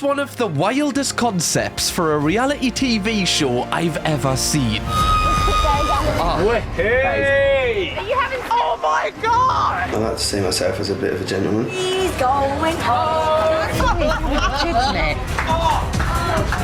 is one of the wildest concepts for a reality TV show I've ever seen. Hey! Are you having... Oh my god! I like to see myself as a bit of a gentleman. He's going home.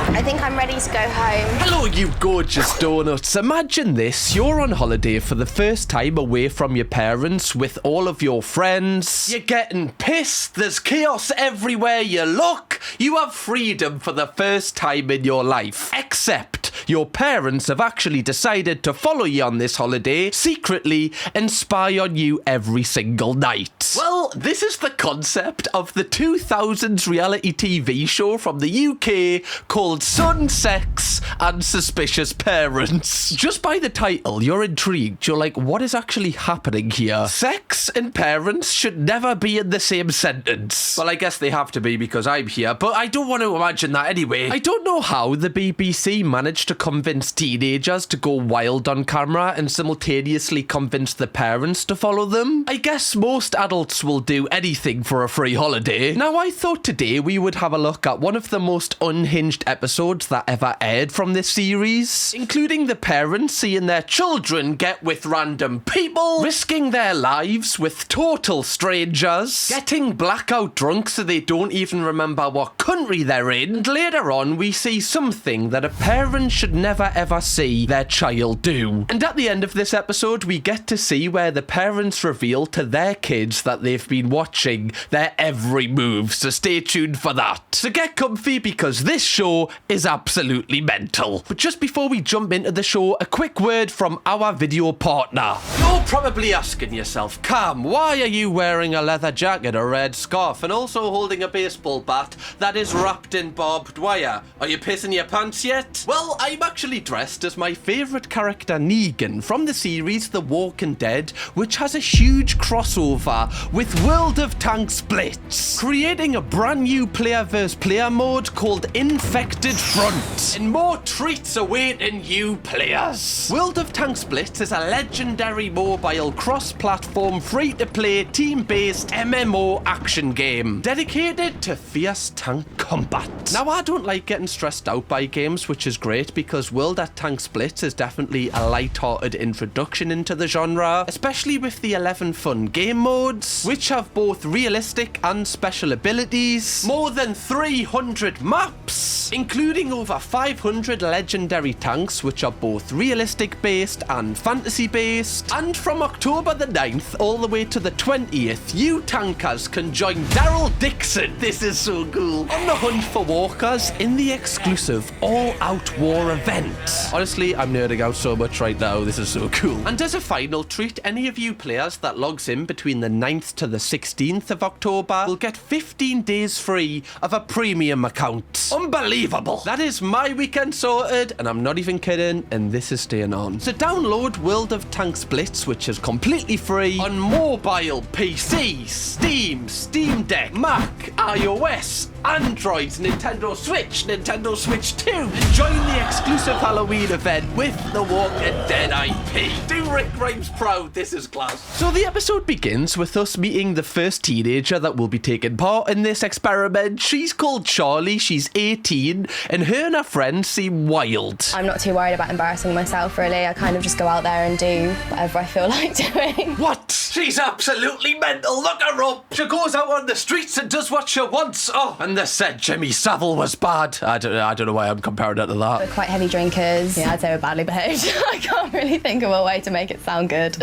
I think I'm ready to go home. Hello, you gorgeous donuts. Imagine this. You're on holiday for the first time away from your parents with all of your friends. You're getting pissed. There's chaos everywhere you look. You have freedom for the first time in your life. Except your parents have actually decided to follow you on this holiday secretly and spy on you every single night. Well, this is the concept of the 2000s reality TV show from the UK called Son, Sex and Suspicious Parents. Just by the title, you're intrigued. You're like, what is actually happening here? Sex and parents should never be in the same sentence. Well, I guess they have to be because I'm here, but I don't want to imagine that anyway. I don't know how the BBC managed to convince teenagers to go wild on camera and simultaneously convince the parents to follow them. I guess most adults will do anything for a free holiday. Now, I thought today we would have a look at one of the most unhinged episodes that ever aired from this series, including the parents seeing their children get with random people, risking their lives with total strangers, getting blackout drunk so they don't even remember what country they're in, and later on we see something that a parent should never ever see their child do. And at the end of this episode we get to see where the parents reveal to their kids that they've been watching their every move, so stay tuned for that. So get comfy because this show is absolutely mental. But just before we jump into the show, a quick word from our video partner. You're probably asking yourself, Cam, why are you wearing a leather jacket, a red scarf, and also holding a baseball bat that is wrapped in barbed wire? Are you pissing your pants yet? Well, I'm actually dressed as my favourite character Negan from the series The Walking Dead, which has a huge crossover with World of Tanks Blitz, creating a brand new player versus player mode called Infected Front, and more treats awaiting you players. World of Tanks Blitz is a legendary mobile cross-platform free-to-play team-based MMO action game dedicated to fierce tank combat. Now, I don't like getting stressed out by games, which is great because World of Tanks Blitz is definitely a light-hearted introduction into the genre, especially with the 11 fun game modes, which have both realistic and special abilities, more than 300 maps, including over 500 legendary tanks, which are both realistic based and fantasy based. And from October the 9th all the way to the 20th, you tankers can join Daryl Dixon, this is so cool, on the hunt for walkers in the exclusive all-out war event. Honestly, I'm nerding out so much right now, this is so cool. And as a final treat, any of you players that logs in between the 9th to the 16th of October will get 15 days free of a premium account. Unbelievable. That is my weekend sorted, and I'm not even kidding, and this is staying on. So download World of Tanks Blitz, which is completely free on mobile, PC, Steam, Steam Deck, Mac, iOS, Android, Nintendo Switch 2, and join the exclusive Halloween event with the Walking Dead IP. Do Rick Grimes proud, this is class. So the episode begins with us meeting the first teenager that will be taking part in this experiment. She's called Charlie, she's 18, and her and her friends seem wild. I'm not too worried about embarrassing myself, really. I kind of just go out there and do whatever I feel like doing. What? She's absolutely mental, look her up. She goes out on the streets and does what she wants. Oh, and they said Jimmy Savile was bad. I don't know why I'm comparing it to that. We're quite heavy drinkers. Yeah, I'd say we're badly behaved. I can't really think of a way to make it sound good.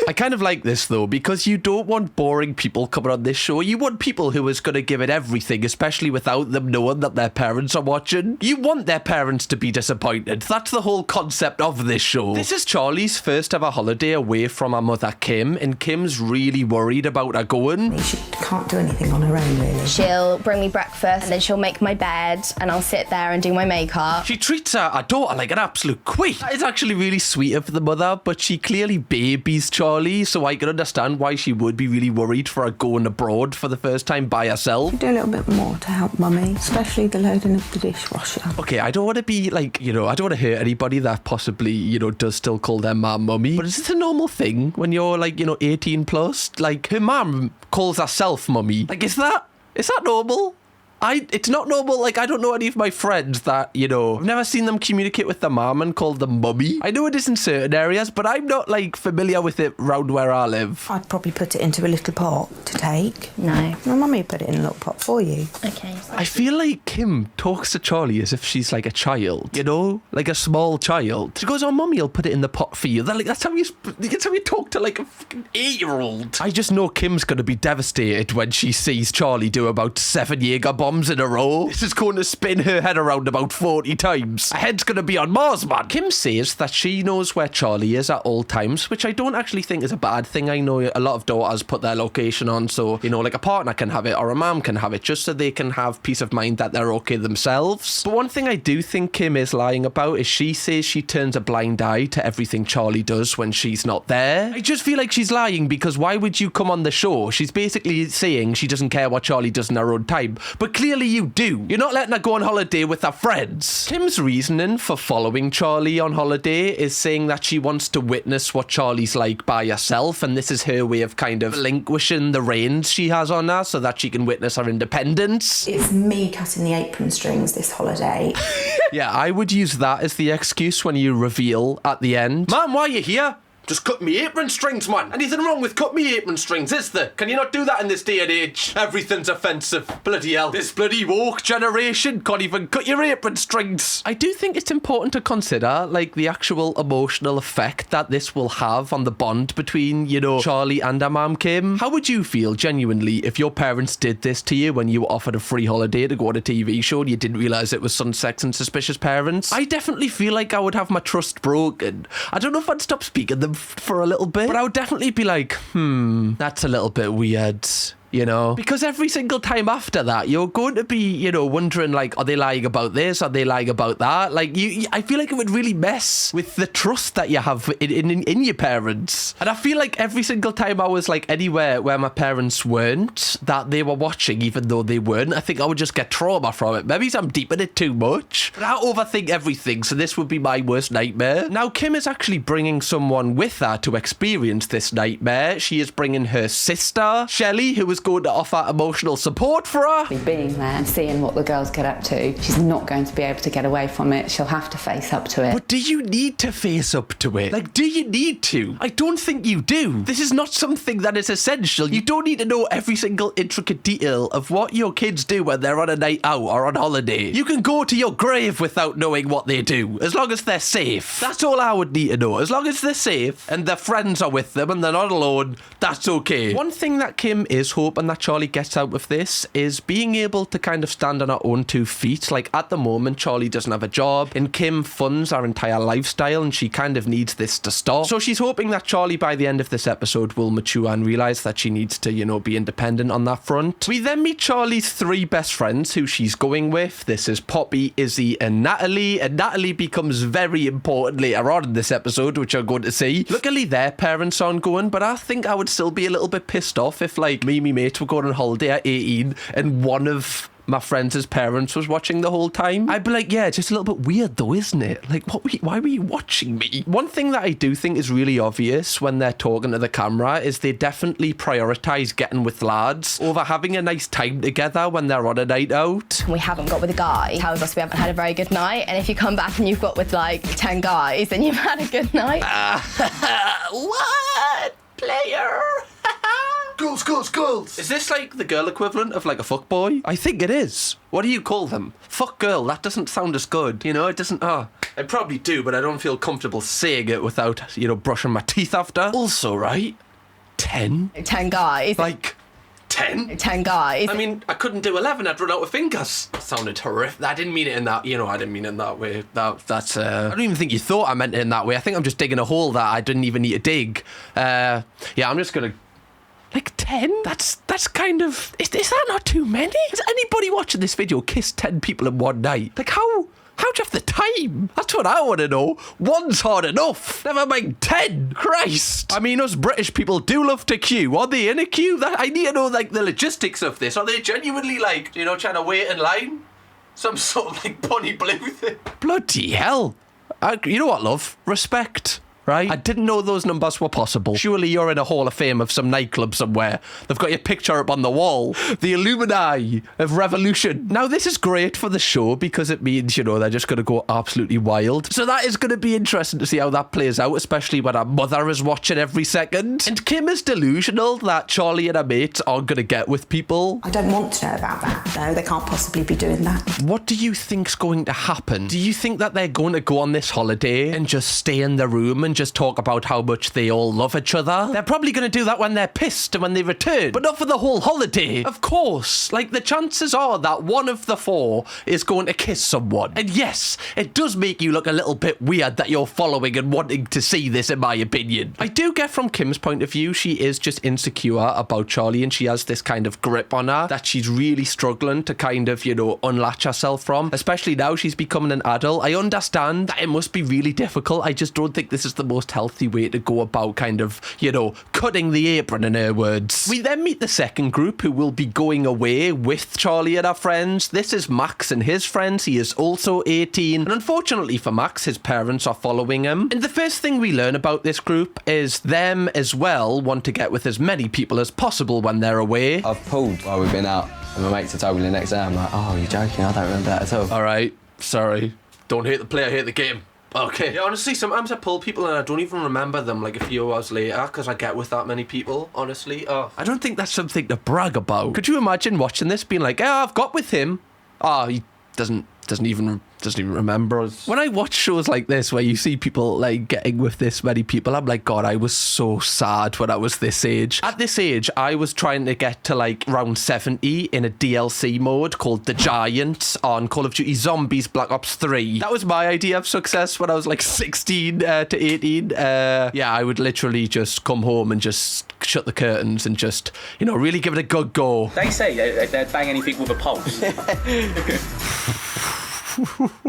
I kind of like this though, because you don't want boring people coming on this show. You want people who is going to give it everything, especially without them knowing that their parents are watching. You want their parents to be disappointed. That's the whole concept of this show. This is Charlie's first ever holiday away from her mother Kim, and Kim's really worried about her going. She can't do anything on her own, really. She'll bring me breakfast, and then she'll make my bed, and I'll sit there and do my makeup. She treats her daughter like an absolute queen. It's actually really sweet of the mother, but she clearly babies Charlie, so I can understand why she would be really worried for her going abroad for the first time by herself. Do a little bit more to help Mummy, especially the loading of the dishwasher. Okay, I don't want to be like, I don't want to hurt anybody that possibly, does still call their mum mummy, but is this a normal thing when you're like, 18 plus? Like, her mum calls herself mummy. Like, is that normal? It's not normal. Like, I don't know any of my friends that, you know, I've never seen them communicate with their mum and call them mummy. I know it is in certain areas, but I'm not, like, familiar with it round where I live. I'd probably put it into a little pot to take. No. My mummy put it in a little pot for you. Okay. I feel like Kim talks to Charlie as if she's like a child, you know, like a small child. She goes, "Oh, mummy, I'll put it in the pot for you." That's how you talk to like a fucking 8-year-old. I just know Kim's gonna be devastated when she sees Charlie do about 7 Jaeger bombs in a row. This is going to spin her head around about 40 times. Her head's gonna be on Mars, man. Kim says that she knows where Charlie is at all times, which I don't actually think is a bad thing. I know a lot of daughters put their location on, so, you know, like a partner can have it or a mum can have it, just so they can have peace of mind that they're okay themselves. But one thing I do think Kim is lying about is she says she turns a blind eye to everything Charlie does when she's not there. I just feel like she's lying, because why would you come on the show? She's basically saying she doesn't care what Charlie does in her own time, but clearly you do. You're not letting her go on holiday with her friends. Kim's reasoning for following Charlie on holiday is saying that she wants to witness what Charlie's like by herself, and this is her way of kind of relinquishing the reins she has on her so that she can witness her independence. It's me cutting the apron strings this holiday. Yeah, I would use that as the excuse when you reveal at the end. "Man, why are you here?" "Just cut me apron strings, man." Anything wrong with cut me apron strings, is there? Can you not do that in this day and age? Everything's offensive. Bloody hell. This bloody woke generation can't even cut your apron strings. I do think it's important to consider, like, the actual emotional effect that this will have on the bond between, you know, Charlie and her mum, Kim. How would you feel, genuinely, if your parents did this to you when you were offered a free holiday to go on a TV show and you didn't realise it was some sex and suspicious parents? I definitely feel like I would have my trust broken. I don't know if I'd stop speaking them for a little bit, but I would definitely be like, that's a little bit weird. You know, because every single time after that, you're going to be, you know, wondering, like, are they lying about this? Are they lying about that? Like, I feel like it would really mess with the trust that you have in your parents. And I feel like every single time I was, like, anywhere where my parents weren't, that they were watching, even though they weren't, I think I would just get trauma from it. Maybe I'm deep in it too much, but I overthink everything, so this would be my worst nightmare. Now, Kim is actually bringing someone with her to experience this nightmare. She is bringing her sister, Shelley, who is going to offer emotional support for her. Being there and seeing what the girls get up to, she's not going to be able to get away from it. She'll have to face up to it. But do you need to face up to it? Like, do you need to? I don't think you do. This is not something that is essential. You don't need to know every single intricate detail of what your kids do when they're on a night out or on holiday. You can go to your grave without knowing what they do, as long as they're safe. That's all I would need to know. As long as they're safe and their friends are with them and they're not alone, that's okay. One thing that Kim is hoping that Charlie gets out of this is being able to kind of stand on her own 2 feet. Like, at the moment, Charlie doesn't have a job and Kim funds our entire lifestyle, and she kind of needs this to stop. So she's hoping that Charlie, by the end of this episode, will mature and realise that she needs to, you know, be independent on that front. We then meet Charlie's 3 best friends who she's going with. This is Poppy, Izzy and Natalie becomes very important later on in this episode, which you're going to see. Luckily, their parents aren't going, but I think I would still be a little bit pissed off if, like, me and my mates were going on holiday at 18 and one of my friends' parents was watching the whole time. I'd be like, yeah, just a little bit weird though, isn't it? Like, why were you watching me? One thing that I do think is really obvious when they're talking to the camera is they definitely prioritise getting with lads over having a nice time together when they're on a night out. We haven't got with a guy, tells us we haven't had a very good night, and if you come back and you've got with like 10 guys, then you've had a good night. What? Player? Girls. Is this like the girl equivalent of like a fuckboy? I think it is. What do you call them? Fuck girl, that doesn't sound as good. You know, it doesn't, I probably do, but I don't feel comfortable saying it without, you know, brushing my teeth after. Also, right? 10 guys. Like, 10? 10 guys. I mean, I couldn't do 11, I'd run out of fingers. That sounded horrific. I didn't mean it in that, you know, I didn't mean it in that way. That's, I don't even think you thought I meant it in that way. I think I'm just digging a hole that I didn't even need to dig. Yeah, I'm just gonna... Like 10? That's kind of... Is that not too many? Has anybody watching this video kissed 10 people in one night? Like, how do you have the time? That's what I want to know. One's hard enough. Never mind 10. Christ. I mean, us British people do love to queue. Are they in a queue? I need to know, like, the logistics of this. Are they genuinely, like, you know, trying to wait in line? Some sort of, like, Bonnie Blue thing. Bloody hell. You know what, love? Respect. right? I didn't know those numbers were possible. Surely you're in a Hall of Fame of some nightclub somewhere. They've got your picture up on the wall. The Illuminati of Revolution. Now, this is great for the show because it means, you know, they're just going to go absolutely wild. So that is going to be interesting to see how that plays out, especially when her mother is watching every second. And Kim is delusional that Charlie and her mates aren't going to get with people. I don't want to know about that. No, they can't possibly be doing that. What do you think's going to happen? Do you think that they're going to go on this holiday and just stay in the room and just talk about how much they all love each other? They're probably going to do that when they're pissed and when they return, but not for the whole holiday. Of course, like the chances are that one of the four is going to kiss someone. And yes, it does make you look a little bit weird that you're following and wanting to see this, in my opinion. I do get from Kim's point of view, she is just insecure about Charlie and she has this kind of grip on her that she's really struggling to kind of, you know, unlatch herself from, especially now she's becoming an adult. I understand that it must be really difficult. I just don't think this is the most healthy way to go about kind of, you know, cutting the apron, in her words. We then meet the second group who will be going away with Charlie and her friends. This is Max and his friends. He is also 18. And unfortunately for Max, his parents are following him. And the first thing we learn about this group is them as well want to get with as many people as possible when they're away. I've pulled while we've been out, and my mates have told me the next day. I'm like, oh, you're joking? I don't remember that at all. All right, sorry. Don't hate the player, hate the game. Okay. Yeah, honestly, sometimes I pull people and I don't even remember them like a few hours later because I get with that many people, honestly. Oh, I don't think that's something to brag about. Could you imagine watching this being like, yeah, I've got with him. Oh, he doesn't even remember us. When I watch shows like this where you see people like getting with this many people, I'm like, God, I was so sad when I was this age. At this age, I was trying to get to like round 70 in a DLC mode called The Giant on Call of Duty Zombies Black Ops 3. That was my idea of success when I was like 16 to 18. Yeah, I would literally just come home and just shut the curtains and just, you know, really give it a good go. They say they'd bang anything with a pulse.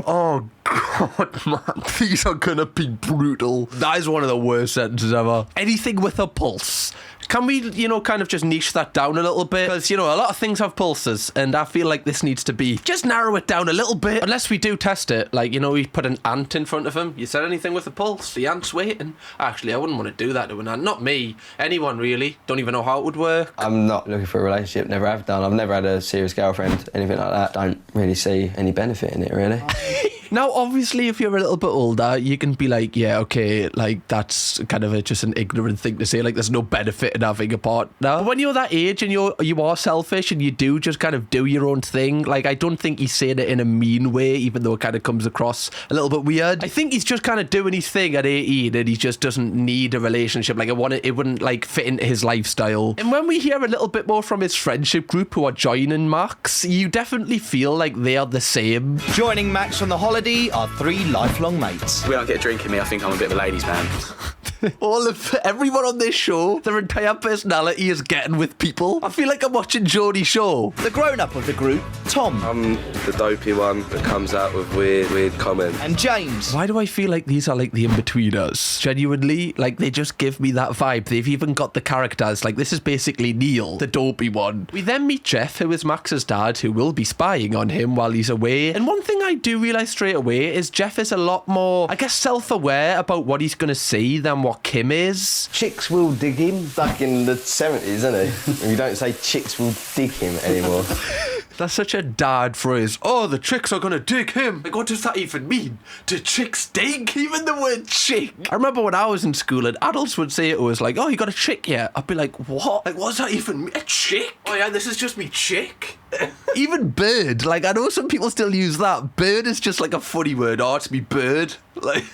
Oh God, man, these are gonna be brutal. That is one of the worst sentences ever. Anything with a pulse. Can we, you know, kind of just niche that down a little bit? Because, you know, a lot of things have pulses, and I feel like this needs to be just narrow it down a little bit. Unless we do test it. Like, you know, we put an ant in front of him. You said anything with a pulse? The ant's waiting. Actually, I wouldn't want to do that to an ant. Not me. Anyone, really. Don't even know how it would work. I'm not looking for a relationship. Never have done. I've never had a serious girlfriend, anything like that. Don't really see any benefit in it, really. Now, obviously, if you're a little bit older, you can be like, yeah, okay, like, that's kind of just an ignorant thing to say. Like, there's no benefit in having a partner. But when you're that age and you are selfish and you do just kind of do your own thing, like, I don't think he's saying it in a mean way, even though it kind of comes across a little bit weird. I think he's just kind of doing his thing at 18 and he just doesn't need a relationship. Like, it wouldn't, like, fit into his lifestyle. And when we hear a little bit more from his friendship group who are joining Max, you definitely feel like they are the same. Joining Max on the holiday are three lifelong mates. We don't get a drink in me, I think I'm a bit of a ladies' man. Everyone on this show, their entire personality is getting with people. I feel like I'm watching Geordie Show. The grown-up of the group, Tom. I'm the dopey one that comes out with weird comments. And James. Why do I feel like these are like the in-betweeners? Genuinely, like they just give me that vibe. They've even got the characters. Like this is basically Neil, the dopey one. We then meet Jeff, who is Max's dad, who will be spying on him while he's away. And one thing I do realise straight away is Jeff is a lot more, I guess, self-aware about what he's going to see than what Kim is. Chicks will dig him. Back in the 70s, isn't he? You don't say chicks will dig him anymore. That's such a dad phrase. Oh, the chicks are gonna dig him. Like, what does that even mean? Do chicks dig? Even the word chick. I remember when I was in school and adults would say it was like, oh, you got a chick yet? I'd be like, what? Like, what does that even mean? A chick? Oh yeah, this is just me chick. Even bird. Like, I know some people still use that. Bird is just like a funny word. Oh, it's me bird. Like,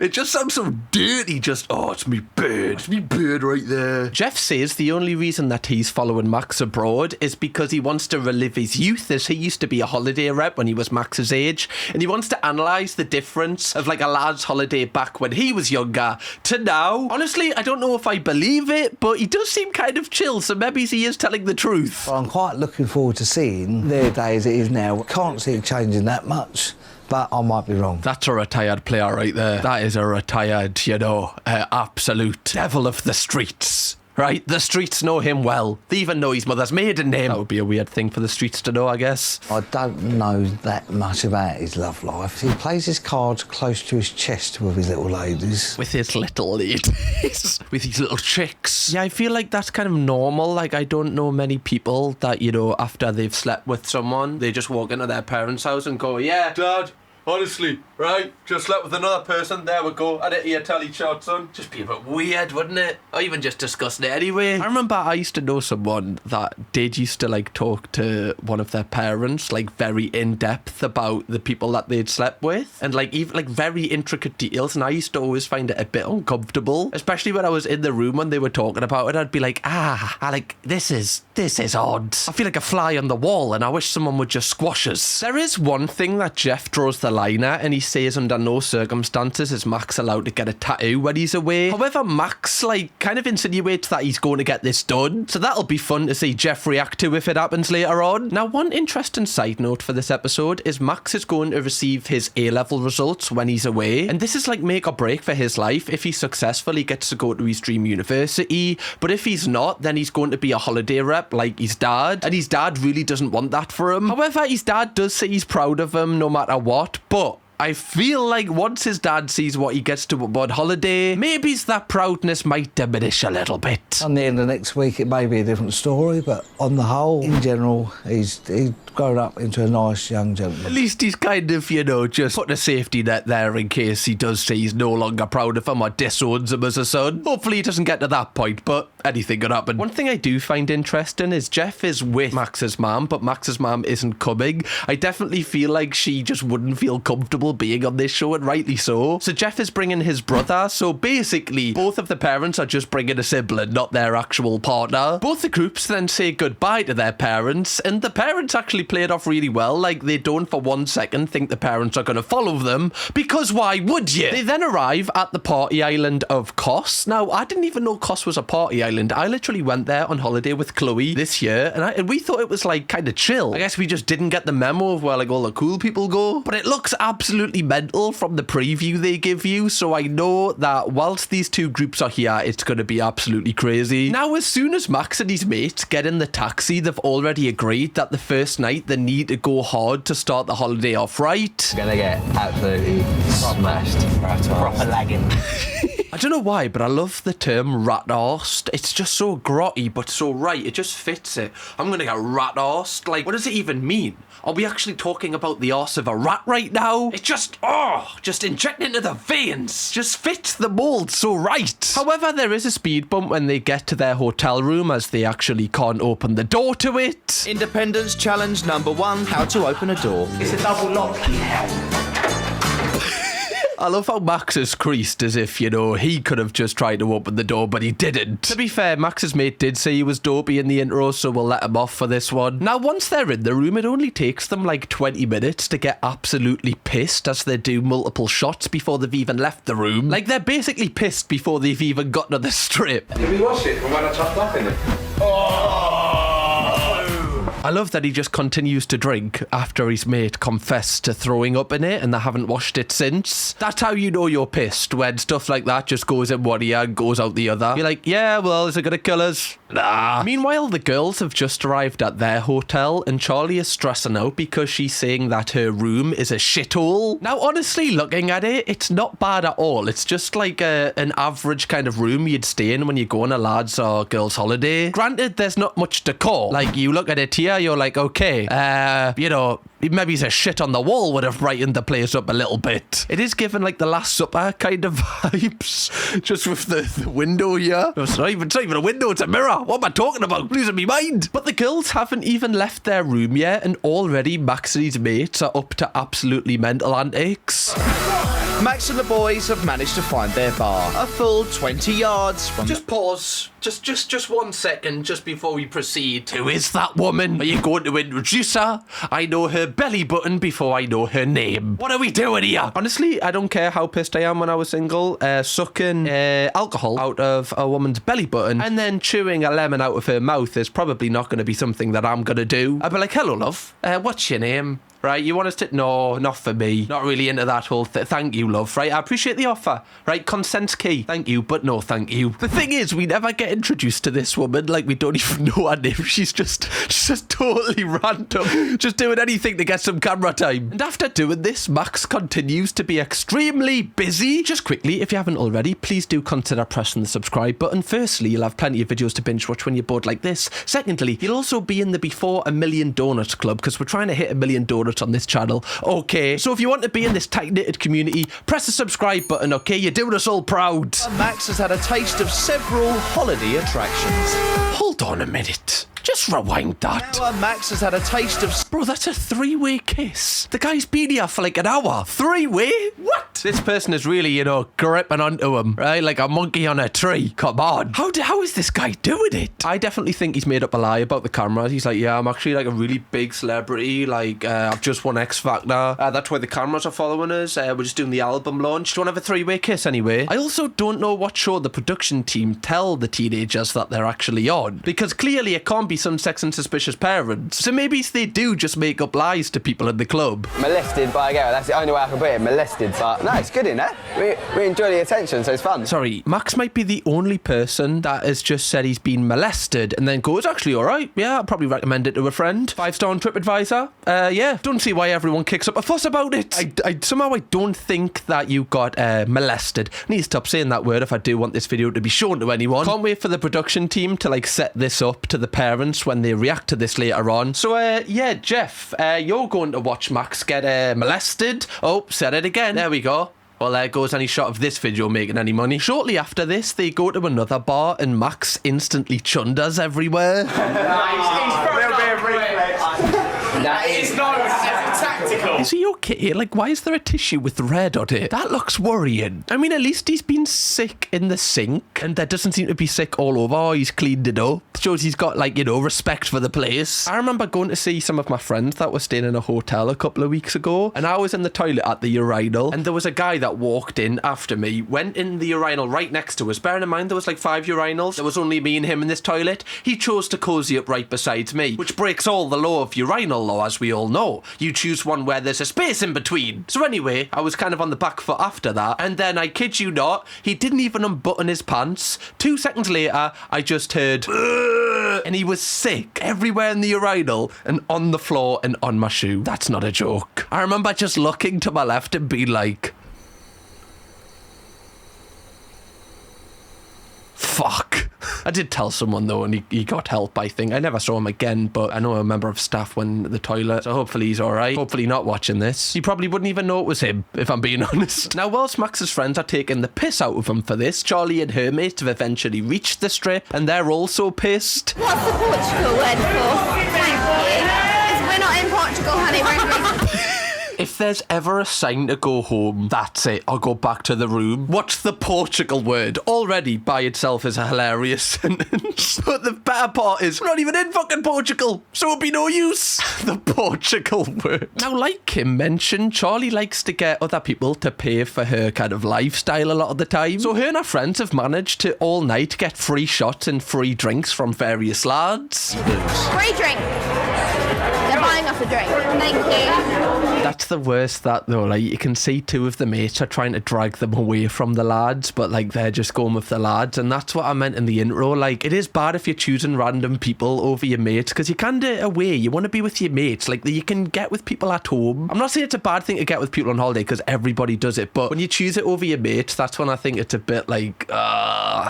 it just sounds so dirty. Just, oh, it's me bird. It's me bird right there. Jeff says the only reason that he's following Max abroad is because he wants to relive his youth, as he used to be a holiday rep when he was Max's age, and he wants to analyse the difference of like a lad's holiday back when he was younger to now. Honestly, I don't know if I believe it, but he does seem kind of chill, so maybe he is telling the truth. I'm quite looking forward to seeing their day as it is now. Can't see it changing that much, but I might be wrong. That's a retired player right there. That is a retired, you know, absolute devil of the streets. right? The streets know him well. They even know his mother's maiden name. That would be a weird thing for the streets to know, I guess. I don't know that much about his love life. He plays his cards close to his chest with his little ladies. With his little ladies. With his little chicks. Yeah, I feel like that's kind of normal. Like, I don't know many people that, you know, after they've slept with someone, they just walk into their parents' house and go, yeah, Dad, honestly, right, just slept with another person, there we go, I didn't hear telly shot, son. Just be a bit weird, wouldn't it? Or even just disgusting it anyway. I remember I used to know someone that did used to, like, talk to one of their parents, like, very in-depth about the people that they'd slept with, and, like, even, like, very intricate details, and I used to always find it a bit uncomfortable, especially when I was in the room when they were talking about it. I'd be like, like, this is odd. I feel like a fly on the wall, and I wish someone would just squash us. There is one thing that Jeff draws the line at, and he says under no circumstances is Max allowed to get a tattoo when he's away. However, Max, like, kind of insinuates that he's going to get this done, so that'll be fun to see Jeff react to if it happens later on. Now, one interesting side note for this episode is Max is going to receive his A-level results when he's away, and this is like make or break for his life. If he's successful, he gets to go to his dream university, but if he's not, then he's going to be a holiday rep like his dad, and his dad really doesn't want that for him. However, his dad does say he's proud of him no matter what, but I feel like once his dad sees what he gets to on holiday, maybe that proudness might diminish a little bit. On the end of next week, it may be a different story, but on the whole, in general, he's grown up into a nice young gentleman. At least he's kind of, you know, just put a safety net there in case he does say he's no longer proud of him or disowns him as a son. Hopefully he doesn't get to that point, but anything could happen. One thing I do find interesting is Jeff is with Max's mum, but Max's mum isn't coming. I definitely feel like she just wouldn't feel comfortable being on this show, and rightly so. So Jeff is bringing his brother, so basically both of the parents are just bringing a sibling, not their actual partner. Both the groups then say goodbye to their parents, and the parents actually play it off really well. Like, they don't for 1 second think the parents are going to follow them, because why would you? They then arrive at the party island of Kos. Now, I didn't even know Kos was a party island. I literally went there on holiday with Chloe this year, and we thought it was like kind of chill. I guess we just didn't get the memo of where like all the cool people go, but it looks absolutely mental from the preview they give you, so I know that whilst these two groups are here, it's going to be absolutely crazy. Now, as soon as Max and his mates get in the taxi, they've already agreed that the first night they need to go hard to start the holiday off right. Gonna get absolutely smashed. Proper lagging. I don't know why, but I love the term rat-arsed. It's just so grotty, but so right. It just fits it. I'm gonna get rat-arsed. Like, what does it even mean? Are we actually talking about the arse of a rat right now? It just injected into the veins. Just fits the mold so right. However, there is a speed bump when they get to their hotel room, as they actually can't open the door to it. Independence challenge number 1, how to open a door. It's a double lock, I love how Max is creased as if, you know, he could have just tried to open the door, but he didn't. To be fair, Max's mate did say he was dopey in the intro, so we'll let him off for this one. Now, once they're in the room, it only takes them like 20 minutes to get absolutely pissed as they do multiple shots before they've even left the room. Like, they're basically pissed before they've even gotten to the strip. Did we wash it from when I chopped up in it? I love that he just continues to drink after his mate confessed to throwing up in it and they haven't washed it since. That's how you know you're pissed, when stuff like that just goes in one ear and goes out the other. You're like, yeah, well, is it gonna kill us? Nah. Meanwhile, the girls have just arrived at their hotel and Charlie is stressing out because she's saying that her room is a shithole. Now, honestly, looking at it, it's not bad at all. It's just like an average kind of room you'd stay in when you go on a lads or girls holiday. Granted, there's not much decor. Like, you look at it here, you're like, okay, you know, maybe a shit on the wall would have brightened the place up a little bit. It is given like the Last Supper kind of vibes, just with the window here. It's not even a window, it's a mirror. What am I talking about? Losing me mind. But the girls haven't even left their room yet, and already Max and his mates are up to absolutely mental antics. Max and the boys have managed to find their bar, a full 20 yards from... Just pause. Just 1 second, just before we proceed. Who is that woman? Are you going to introduce her? I know her belly button before I know her name. What are we doing here? Honestly, I don't care how pissed I am when I was single. Sucking alcohol out of a woman's belly button and then chewing a lemon out of her mouth is probably not going to be something that I'm going to do. I'd be like, hello, love. What's your name? right? You want us to... No, not for me. Not really into that whole thing. Thank you, love, right? I appreciate the offer, right? Consent's key. Thank you, but no thank you. The thing is, we never get introduced to this woman. Like, we don't even know her name. She's just totally random. Just doing anything to get some camera time. And after doing this, Max continues to be extremely busy. Just quickly, if you haven't already, please do consider pressing the subscribe button. Firstly, you'll have plenty of videos to binge watch when you're bored like this. Secondly, you'll also be in the Before a Million Donuts Club, because we're trying to hit 1 million donuts on this channel. Okay, so if you want to be in this tight-knitted community, press the subscribe button, okay? You're doing us all proud. Max has had a taste of several holiday attractions. Hold on a minute. Just rewind that. Now, Max has had a taste of... Bro, that's a 3-way kiss. The guy's been here for like an hour. 3-way? What? This person is really, you know, gripping onto him, right? Like a monkey on a tree. Come on. How is this guy doing it? I definitely think he's made up a lie about the cameras. He's like, yeah, I'm actually like a really big celebrity. Like, I've just won X Factor. That's why the cameras are following us. We're just doing the album launch. Do you want to have a 3-way kiss anyway? I also don't know what show the production team tell the teenagers that they're actually on. Because clearly it can't be some sex and suspicious parents. So maybe they do just make up lies to people in the club. Molested by a girl, that's the only way I can put it, molested. But no, it's good in there. We enjoy the attention, so it's fun. Sorry, Max might be the only person that has just said he's been molested and then goes, actually, all right, yeah, I'll probably recommend it to a friend. 5-star on TripAdvisor. Yeah, don't see why everyone kicks up a fuss about it. Somehow I don't think that you got molested. I need to stop saying that word if I do want this video to be shown to anyone. Can't wait for the production team to like set this up to the parents when they react to this later on. So yeah, Jeff, you're going to watch Max get molested. Oh, said it again. There we go. Well, there goes any shot of this video making any money. Shortly after this, they go to another bar and Max instantly chunders everywhere. Is he okay? Like, why is there a tissue with red on it? That looks worrying. I mean, at least he's been sick in the sink, and there doesn't seem to be sick all over. Oh, he's cleaned it up. Shows he's got, like, you know, respect for the place. I remember going to see some of my friends that were staying in a hotel a couple of weeks ago, and I was in the toilet at the urinal, and there was a guy that walked in after me, went in the urinal right next to us. Bearing in mind, there was like 5 urinals. There was only me and him in this toilet. He chose to cozy up right beside me, which breaks all the law of urinal law, as we all know. You choose one where there's a space in between. So anyway, I was kind of on the back foot after that, and then I kid you not, he didn't even unbutton his pants. 2 seconds later, I just heard and he was sick everywhere in the urinal and on the floor and on my shoe. That's not a joke. I remember just looking to my left and being like, fuck. I did tell someone though, and he got help, I think. I never saw him again, but I know a member of staff went to the toilet, so hopefully he's alright. Hopefully not watching this. He probably wouldn't even know it was him, if I'm being honest. Now, whilst Max's friends are taking the piss out of him for this, Charlie and her mate have eventually reached the strip, and they're also pissed. What's the Portugal word for? Thank you. We're not in Portugal, honey. We're in Greece. If there's ever a sign to go home, that's it. I'll go back to the room. What's the Portugal word? Already by itself is a hilarious sentence. But the better part is, we're not even in fucking Portugal, so it'll be no use. The Portugal word. Now, like Kim mentioned, Charlie likes to get other people to pay for her kind of lifestyle a lot of the time. So her and her friends have managed to all night get free shots and free drinks from various lads. Free drink. They're buying us a drink. Thank you. That's the worst, that though. Like, you can see 2 of the mates are trying to drag them away from the lads, but like they're just going with the lads, and that's what I meant in the intro. Like, it is bad if you're choosing random people over your mates, because you can do it away. You want to be with your mates. Like, you can get with people at home. I'm not saying it's a bad thing to get with people on holiday, because everybody does it, but when you choose it over your mates, that's when I think it's a bit like all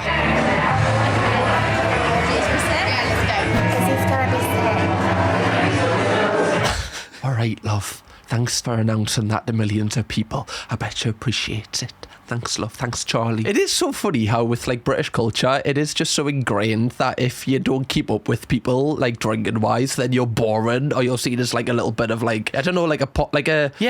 right, love. Thanks for announcing that to millions of people. I bet you appreciate it. Thanks, love. Thanks, Charlie. It is so funny how with like British culture, it is just so ingrained that if you don't keep up with people like drinking wise, then you're boring, or you're seen as like a little bit of like, I don't know,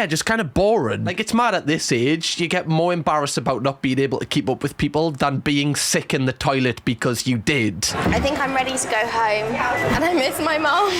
just kind of boring. Like, it's mad at this age. You get more embarrassed about not being able to keep up with people than being sick in the toilet because you did. I think I'm ready to go home, and I miss my mum.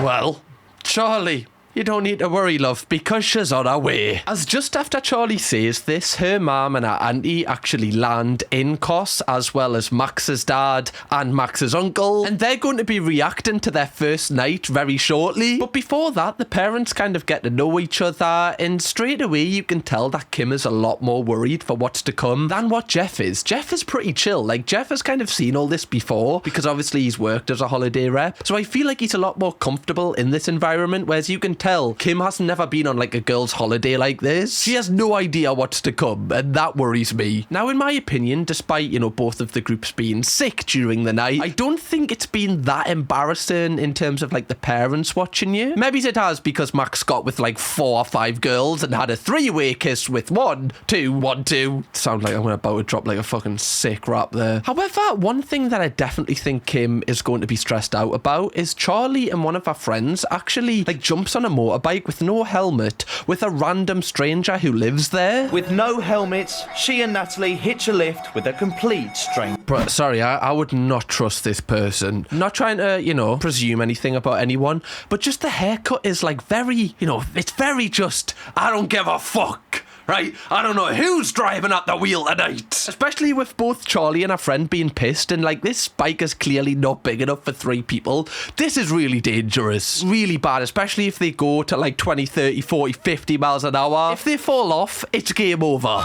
Well, Charlie, You don't need to worry, love, because she's on her way. As just after Charlie says this, her mum and her auntie actually land in Kos, as well as Max's dad and Max's uncle, and they're going to be reacting to their first night very shortly. But before that, the parents kind of get to know each other, and straight away you can tell that Kim is a lot more worried for what's to come than what Jeff is. Jeff is pretty chill. Like, Jeff has kind of seen all this before, because obviously he's worked as a holiday rep, so I feel like he's a lot more comfortable in this environment, whereas you can tell Kim has never been on like a girl's holiday like this. She has no idea what's to come, and that worries me. Now, in my opinion, despite, you know, both of the groups being sick during the night, I don't think it's been that embarrassing in terms of like the parents watching you. Maybe it has, because Max got with like 4 or 5 girls and had a 3-way kiss with 1, 2, 1, 2. Sound like I'm about to drop like a fucking sick rap there. However, one thing that I definitely think Kim is going to be stressed out about is Charlie and one of her friends actually like jumps on a motorbike with no helmet with a random stranger who lives there. With no helmets, she and Natalie hitch a lift with a complete stranger. Bro, sorry, I would not trust this person. I'm not trying to, you know, presume anything about anyone, but just the haircut is like very, you know, it's very just, I don't give a fuck. Right, I don't know who's driving at the wheel tonight. Especially with both Charlie and a friend being pissed, and like, this bike is clearly not big enough for 3 people. This is really dangerous. Really bad, especially if they go to like 20, 30, 40, 50 miles an hour. If they fall off, it's game over.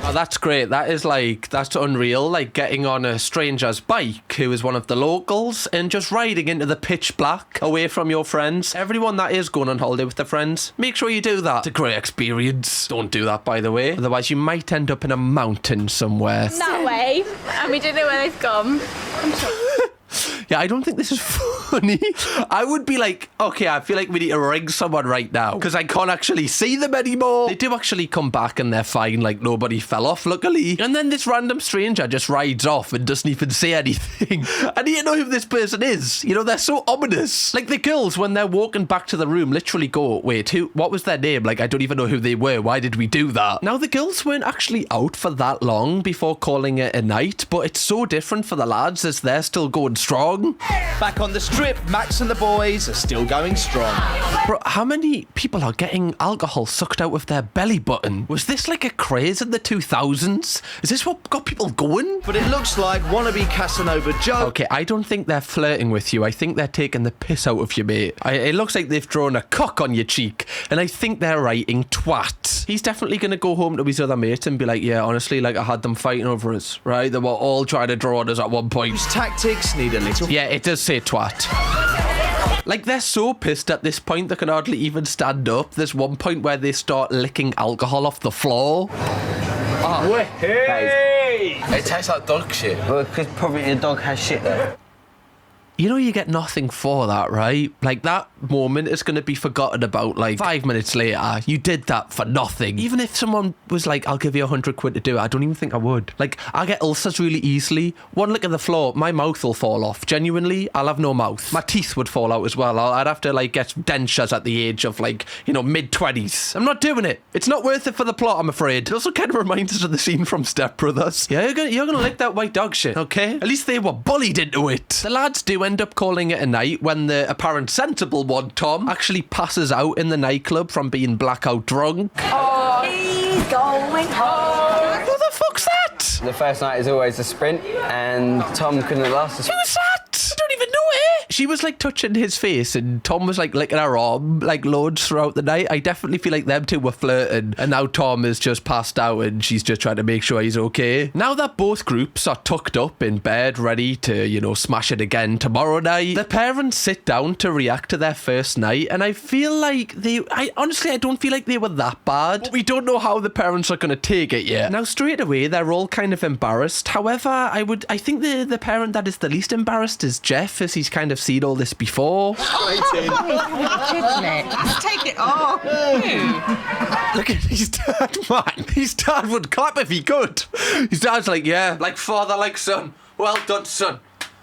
Oh, that's great. That is like, that's unreal. Like getting on a stranger's bike who is one of the locals and just riding into the pitch black away from your friends. Everyone that is going on holiday with their friends, make sure you do that. It's a great experience. Don't do that, by the way. Otherwise, you might end up in a mountain somewhere. That way, and we don't know where they've gone. I'm sure. Yeah, I don't think this is funny. I would be like, okay, I feel like we need to ring someone right now because I can't actually see them anymore. They do actually come back and they're fine, like nobody fell off, luckily. And then this random stranger just rides off and doesn't even say anything. I need to know who this person is. You know, they're so ominous. Like the girls, when they're walking back to the room, literally go, wait, what was their name? Like, I don't even know who they were. Why did we do that? Now, the girls weren't actually out for that long before calling it a night, but it's so different for the lads as they're still going strong. Back on the strip, Max and the boys are still going strong. Bro, how many people are getting alcohol sucked out of their belly button? Was this like a craze in the 2000s? Is this what got people going? But it looks like wannabe Casanova Joe. Okay, I don't think they're flirting with you. I think they're taking the piss out of you, mate. It looks like they've drawn a cock on your cheek, and I think they're writing twat. He's definitely going to go home to his other mate and be like, yeah, honestly, like I had them fighting over us, right? They were all trying to draw on us at one point. Whose tactics need a little... Yeah, it does say twat. Like, they're so pissed at this point they can hardly even stand up. There's one point where they start licking alcohol off the floor. Oh. Hey! It tastes like dog shit. Well, because probably your dog has shit there. You know you get nothing for that, right? Like, that moment is going to be forgotten about, like, 5 minutes later. You did that for nothing. Even if someone was like, I'll give you 100 quid to do it, I don't even think I would. Like, I get ulcers really easily. One lick of the floor, my mouth will fall off. Genuinely, I'll have no mouth. My teeth would fall out as well. I'd have to, like, get dentures at the age of, like, you know, mid-20s. I'm not doing it. It's not worth it for the plot, I'm afraid. It also kind of reminds us of the scene from Step Brothers. Yeah, you're gonna lick that white dog shit, okay? At least they were bullied into it. The lads do end up calling it a night when the apparent sensible one, Tom, actually passes out in the nightclub from being blackout drunk. Oh, he's going home. Who the fuck's that? The first night is always a sprint, and Tom couldn't last a sprint. Who's that? I don't even know her. She was like touching his face and Tom was like licking her arm like loads throughout the night. I definitely feel like them two were flirting, and now Tom is just passed out and she's just trying to make sure he's okay. Now that both groups are tucked up in bed ready to, you know, smash it again tomorrow night, the parents sit down to react to their first night, and I feel like I don't feel like they were that bad, but we don't know how the parents are going to take it yet. Now straight away they're all kind of embarrassed. However, I think the parent that is the least embarrassed is Jeff, as he's kind of seen all this before. Let's take it off. Look at his dad, man. His dad would clap if he could. His dad's like, yeah, like father, like son. Well done, son.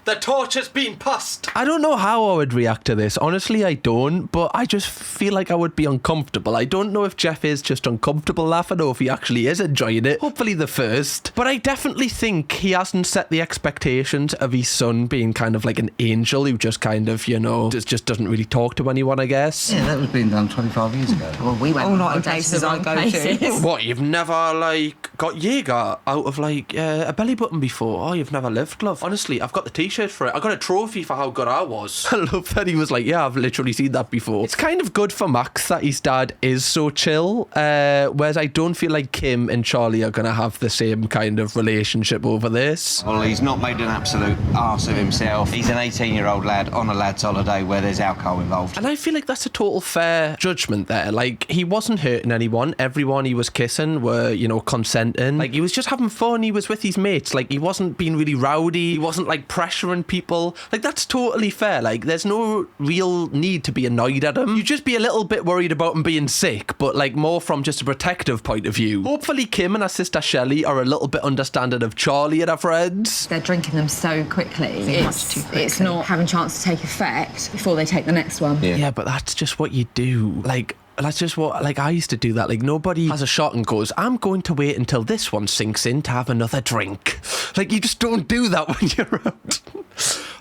The torch has been passed. I don't know how I would react to this. Honestly, I don't, but I just feel like I would be uncomfortable. I don't know if Jeff is just uncomfortable laughing or if he actually is enjoying it. Hopefully the first. But I definitely think he hasn't set the expectations of his son being kind of like an angel who just kind of, you know, just doesn't really talk to anyone, I guess. Yeah, that was being done 25 years ago. Well, we went All on night holiday to places the I wrong go places. to. What, you've never, like, got Jaeger out of, like, a belly button before? Oh, you've never lived, love. Honestly, I've got the t-shirt for it. I got a trophy for how good I was. I love that he was like, yeah, I've literally seen that before. It's kind of good for Max that his dad is so chill, whereas I don't feel like Kim and Charlie are going to have the same kind of relationship over this. Well, he's not made an absolute arse of himself. He's an 18-year-old lad on a lad's holiday where there's alcohol involved. And I feel like that's a total fair judgment there. Like, he wasn't hurting anyone. Everyone he was kissing were, you know, consenting. Like, he was just having fun. He was with his mates. Like, he wasn't being really rowdy. He wasn't, like, pressuring people. Like, that's totally fair. Like, there's no real need to be annoyed at him. You just be a little bit worried about him being sick, but, like, more from just a protective point of view. Hopefully Kim and her sister Shelley are a little bit understanding of Charlie and her friends. They're drinking them so quickly. It's not having a chance to take effect before they take the next one. Yeah, but that's just what you do. Like, that's just what, like, I used to do that. Like, nobody has a shot and goes, I'm going to wait until this one sinks in to have another drink. Like, you just don't do that when you're out.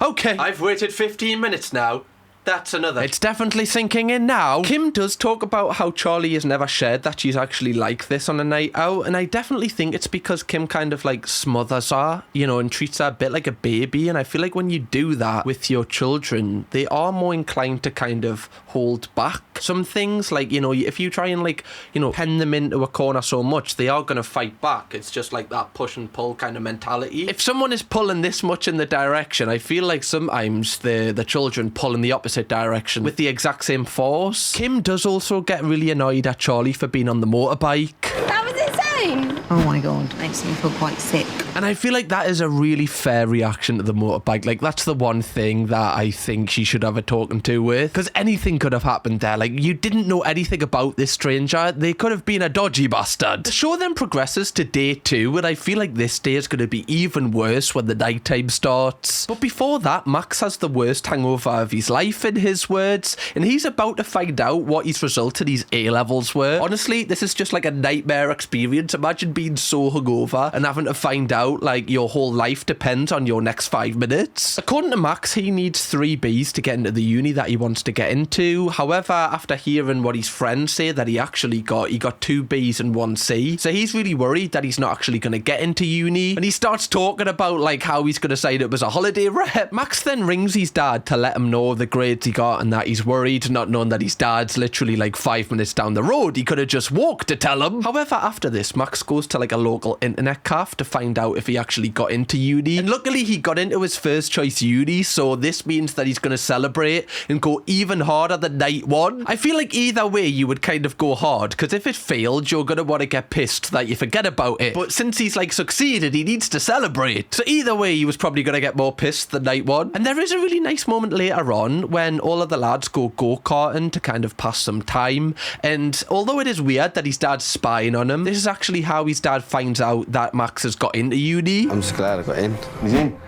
Okay, I've waited 15 minutes now. That's another. It's definitely sinking in now. Kim does talk about how Charlie has never shared that she's actually like this on a night out, and I definitely think it's because Kim kind of like smothers her, you know, and treats her a bit like a baby, and I feel like when you do that with your children, they are more inclined to kind of hold back some things. Like, you know, if you try and, like, you know, pen them into a corner so much, they are going to fight back. It's just like that push and pull kind of mentality. If someone is pulling this much in the direction, I feel like sometimes the children pull in the opposite direction with the exact same force. Kim does also get really annoyed at Charlie for being on the motorbike. That was insane. Oh my God, makes me feel quite sick. And I feel like that is a really fair reaction to the motorbike. Like, that's the one thing that I think she should have a talking to with. Because anything could have happened there. Like, you didn't know anything about this stranger. They could have been a dodgy bastard. The show then progresses to day 2, and I feel like this day is going to be even worse when the nighttime starts. But before that, Max has the worst hangover of his life, in his words, and he's about to find out what his results in his A-levels were. Honestly, this is just like a nightmare experience. Imagine being so hungover and having to find out like your whole life depends on your next 5 minutes. According to Max, he needs 3 Bs to get into the uni that he wants to get into. However, after hearing what his friends say that he got 2 Bs and 1 C. So he's really worried that he's not actually going to get into uni, and he starts talking about like how he's going to sign up as a holiday rep. Max then rings his dad to let him know the grades he got and that he's worried, not knowing that his dad's literally like 5 minutes down the road. He could have just walked to tell him. However, after this, Max goes to like a local internet cafe to find out if he actually got into uni, and luckily he got into his first choice uni, so this means that he's going to celebrate and go even harder than night 1. I feel like either way you would kind of go hard, because if it failed, you're going to want to get pissed that you forget about it, but since he's like succeeded, he needs to celebrate. So either way, he was probably going to get more pissed than night 1. And there is a really nice moment later on when all of the lads go go-karting to kind of pass some time, and although it is weird that his dad's spying on him, this is actually how his dad finds out that Max has got into uni. I'm just glad I got in. He's in.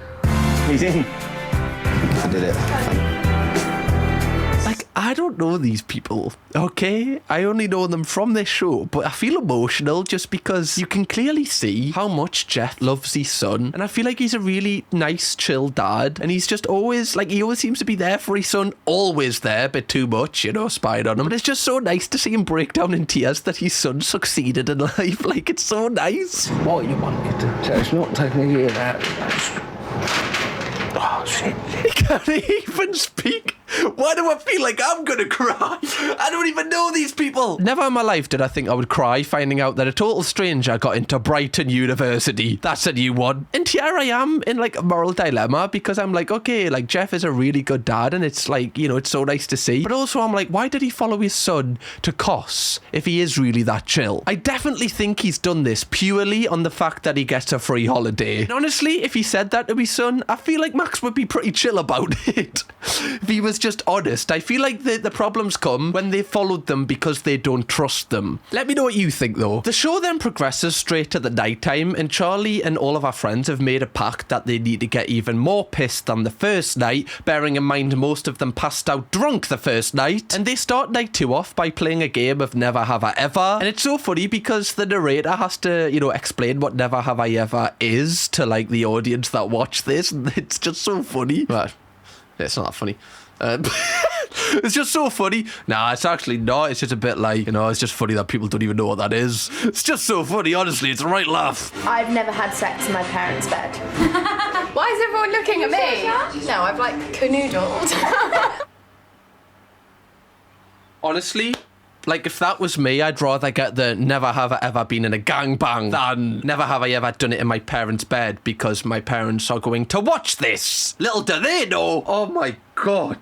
He's in. I did it. Like, I don't know these people, okay? I only know them from this show, but I feel emotional just because you can clearly see how much Jeff loves his son, and I feel like he's a really nice, chill dad, and he's just always, like, he always seems to be there for his son, always there, a bit too much, you know, spying on him, but it's just so nice to see him break down in tears that his son succeeded in life. Like, it's so nice. What you wanted to tell us, not taking a year out. Oh, shit. He can't even speak. Why do I feel like I'm gonna cry? I don't even know these people. Never in my life did I think I would cry finding out that a total stranger got into Brighton University. That's a new one. And here I am in like a moral dilemma, because I'm like, okay, like Jeff is a really good dad, and it's like, you know, it's so nice to see. But also I'm like, why did he follow his son to Kos if he is really that chill? I definitely think he's done this purely on the fact that he gets a free holiday. And honestly, if he said that to his son, I feel like Max would be pretty chill chill about it. If he was just honest. I feel like the problems come when they followed them because they don't trust them. Let me know what you think, though. The show then progresses straight to the nighttime, and Charlie and all of our friends have made a pact that they need to get even more pissed than the first night, bearing in mind most of them passed out drunk the first night. And they start night 2 off by playing a game of Never Have I Ever. And it's so funny because the narrator has to, you know, explain what Never Have I Ever is to, like, the audience that watch this. And it's just so funny. Well, it's not that funny. It's just so funny. Nah, it's actually not. It's just a bit like, you know, it's just funny that people don't even know what that is. It's just so funny, honestly. It's a right laugh. I've never had sex in my parents' bed. Why is everyone looking at me? No, I've like canoodled. Honestly, like, if that was me, I'd rather get the never have I ever been in a gangbang than never have I ever done it in my parents' bed because my parents are going to watch this. Little do they know. Oh my God.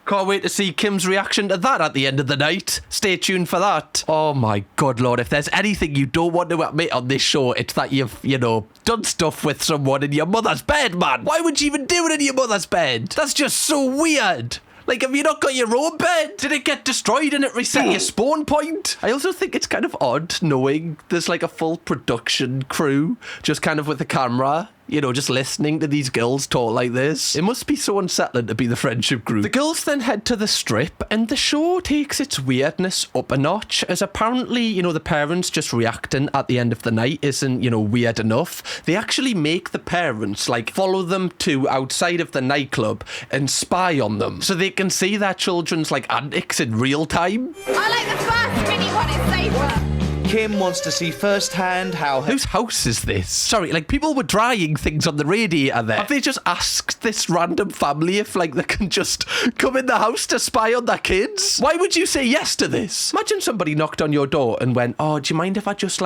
Can't wait to see Kim's reaction to that at the end of the night. Stay tuned for that. Oh my God, Lord, if there's anything you don't want to admit on this show, it's that you've, you know, done stuff with someone in your mother's bed, man. Why would you even do it in your mother's bed? That's just so weird. Like, have you not got your own bed? Did it get destroyed and it reset your spawn point? I also think it's kind of odd knowing there's like a full production crew just kind of with the camera, you know, just listening to these girls talk like this. It must be so unsettling to be the friendship group. The girls then head to the strip and the show takes its weirdness up a notch, as apparently, you know, the parents just reacting at the end of the night isn't, you know, weird enough. They actually make the parents, like, follow them to outside of the nightclub and spy on them so they can see their children's, like, antics in real time. I like the first mini one, it's safer. Kim wants to see firsthand how her... Whose house is this? Sorry, like, people were drying things on the radiator there. Have they just asked this random family if, like, they can just come in the house to spy on their kids? Why would you say yes to this? Imagine somebody knocked on your door and went, oh, do you mind if I just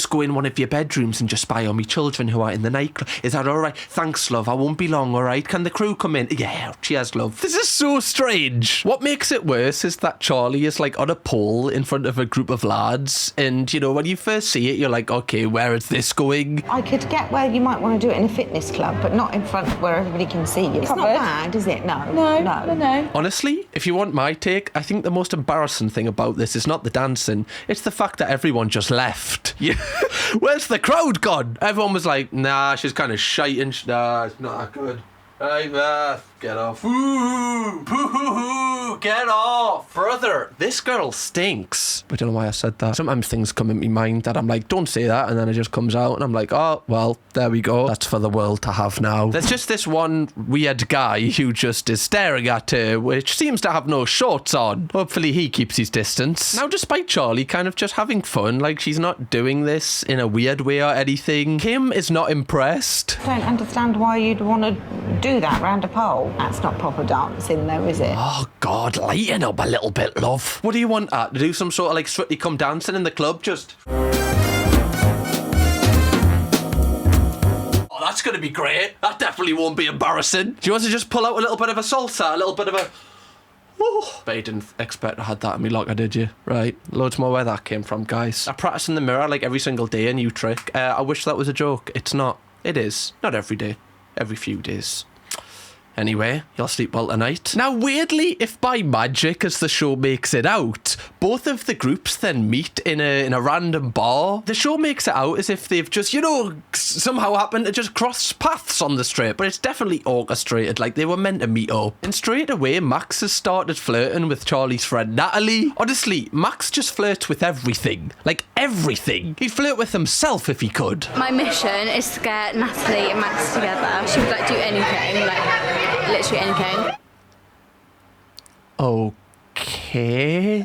go in one of your bedrooms and just spy on me children who are in the nightclub? Is that all right? Thanks, love. I won't be long, all right? Can the crew come in? Yeah, cheers, love. This is so strange. What makes it worse is that Charlie is, like, on a pole in front of a group of lads, and, you know, when you first see it, you're like, okay, where is this going? I could get where you might want to do it in a fitness club, but not in front where everybody can see you. It's not bad, is it? No. Honestly, if you want my take, I think the most embarrassing thing about this is not the dancing, it's the fact that everyone just left. Yeah. Where's the crowd gone? Everyone was like, nah, she's kind of shiting. Nah, it's not that good. Right, get off. Ooh, get off. Brother, this girl stinks. I don't know why I said that. Sometimes things come in my mind that I'm like, don't say that, and then it just comes out, and I'm like, oh, well, there we go. That's for the world to have now. There's just this one weird guy who just is staring at her, which seems to have no shorts on. Hopefully he keeps his distance. Now, despite Charlie kind of just having fun, like she's not doing this in a weird way or anything, Kim is not impressed. I don't understand why you'd want to do that round a pole. That's not proper dancing though, is it? Oh God, lighten up a little bit, love. What do you want to do? Some sort of like Strictly Come Dancing in the club? Just... Oh, that's going to be great. That definitely won't be embarrassing. Do you want to just pull out a little bit of a salsa? A little bit of a... Ooh. Bet you didn't expect I had that in me locker, did you? Right, loads more where that came from, guys. I practice in the mirror like every single day, a new trick. I wish that was a joke. It's not. It is. Not every day. Every few days. Anyway, you'll sleep well tonight. Now, weirdly, if by magic, as the show makes it out, both of the groups then meet in a random bar, the show makes it out as if they've just, you know, somehow happened to just cross paths on the strip, but it's definitely orchestrated, like they were meant to meet up. And straight away, Max has started flirting with Charlie's friend Natalie. Honestly, Max just flirts with everything. Like, everything. He'd flirt with himself if he could. My mission is to get Natalie and Max together. She would, like, do anything, like... literally anything. Okay.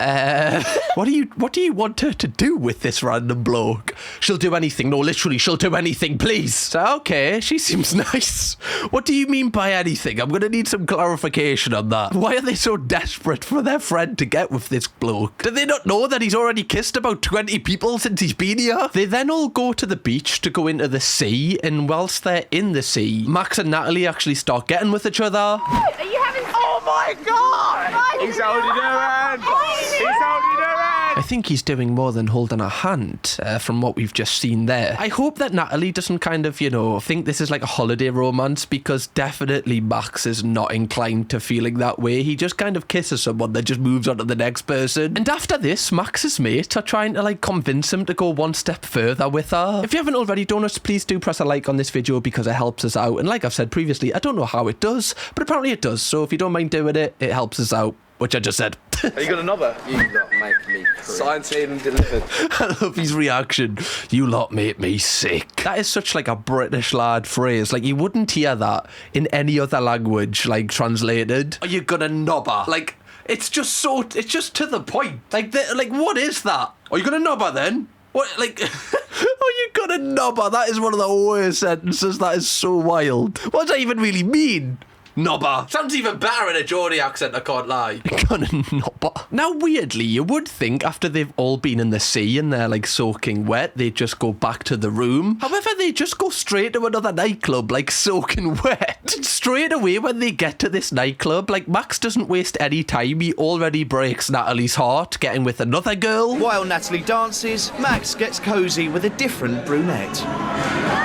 What do you want her to do with this random bloke? She'll do anything. No, literally, she'll do anything, please. So, okay, she seems nice. What do you mean by anything? I'm going to need some clarification on that. Why are they so desperate for their friend to get with this bloke? Do they not know that he's already kissed about 20 people since he's been here? They then all go to the beach to go into the sea, and whilst they're in the sea, Max and Natalie actually start getting with each other. Are you having... Oh my God! He's holding her hand! He's holding her hand! I think he's doing more than holding a hand from what we've just seen there. I hope that Natalie doesn't kind of, you know, think this is like a holiday romance, because definitely Max is not inclined to feeling that way. He just kind of kisses someone, then just moves on to the next person. And after this, Max's mates are trying to like convince him to go one step further with her. If you haven't already, donuts, please do press a like on this video because it helps us out. And like I've said previously, I don't know how it does, but apparently it does. So if you don't mind doing it, it helps us out, which I just said. Are you gonna knobber? You lot make me signed, sealed and delivered. I love his reaction. You lot make me sick. That is such like a British lad phrase. Like you wouldn't hear that in any other language, like translated. Are you gonna knobber? Like it's just to the point. Like what is that? Are you gonna knobber then? What, like, are you gonna knobber? That is one of the worst sentences. That is so wild. What does that even really mean? Knobber. Sounds even better in a Geordie accent, I can't lie. Gonna knobber. Now, weirdly, you would think after they've all been in the sea and they're like soaking wet, they'd just go back to the room. However, they just go straight to another nightclub, like soaking wet. Straight away when they get to this nightclub, like Max doesn't waste any time. He already breaks Natalie's heart, getting with another girl. While Natalie dances, Max gets cosy with a different brunette.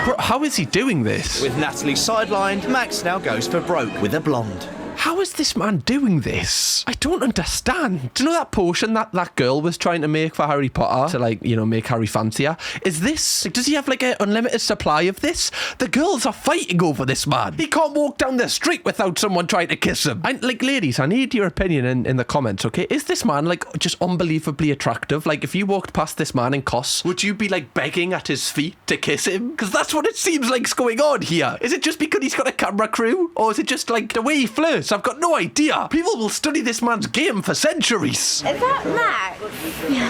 Bro, how is he doing this? With Natalie sidelined, Max now goes for broke with a blonde. How is this man doing this? I don't understand. Do you know that potion that girl was trying to make for Harry Potter to, like, you know, make Harry fancier? Is this, like, does he have like an unlimited supply of this? The girls are fighting over this man. He can't walk down the street without someone trying to kiss him. Like, ladies, I need your opinion in the comments, okay? Is this man like just unbelievably attractive? Like, if you walked past this man in Kos, would you be like begging at his feet to kiss him? Because that's what it seems like's going on here. Is it just because he's got a camera crew? Or is it just like the way he flirts? I've got no idea. People will study this man's game for centuries. Is that Max?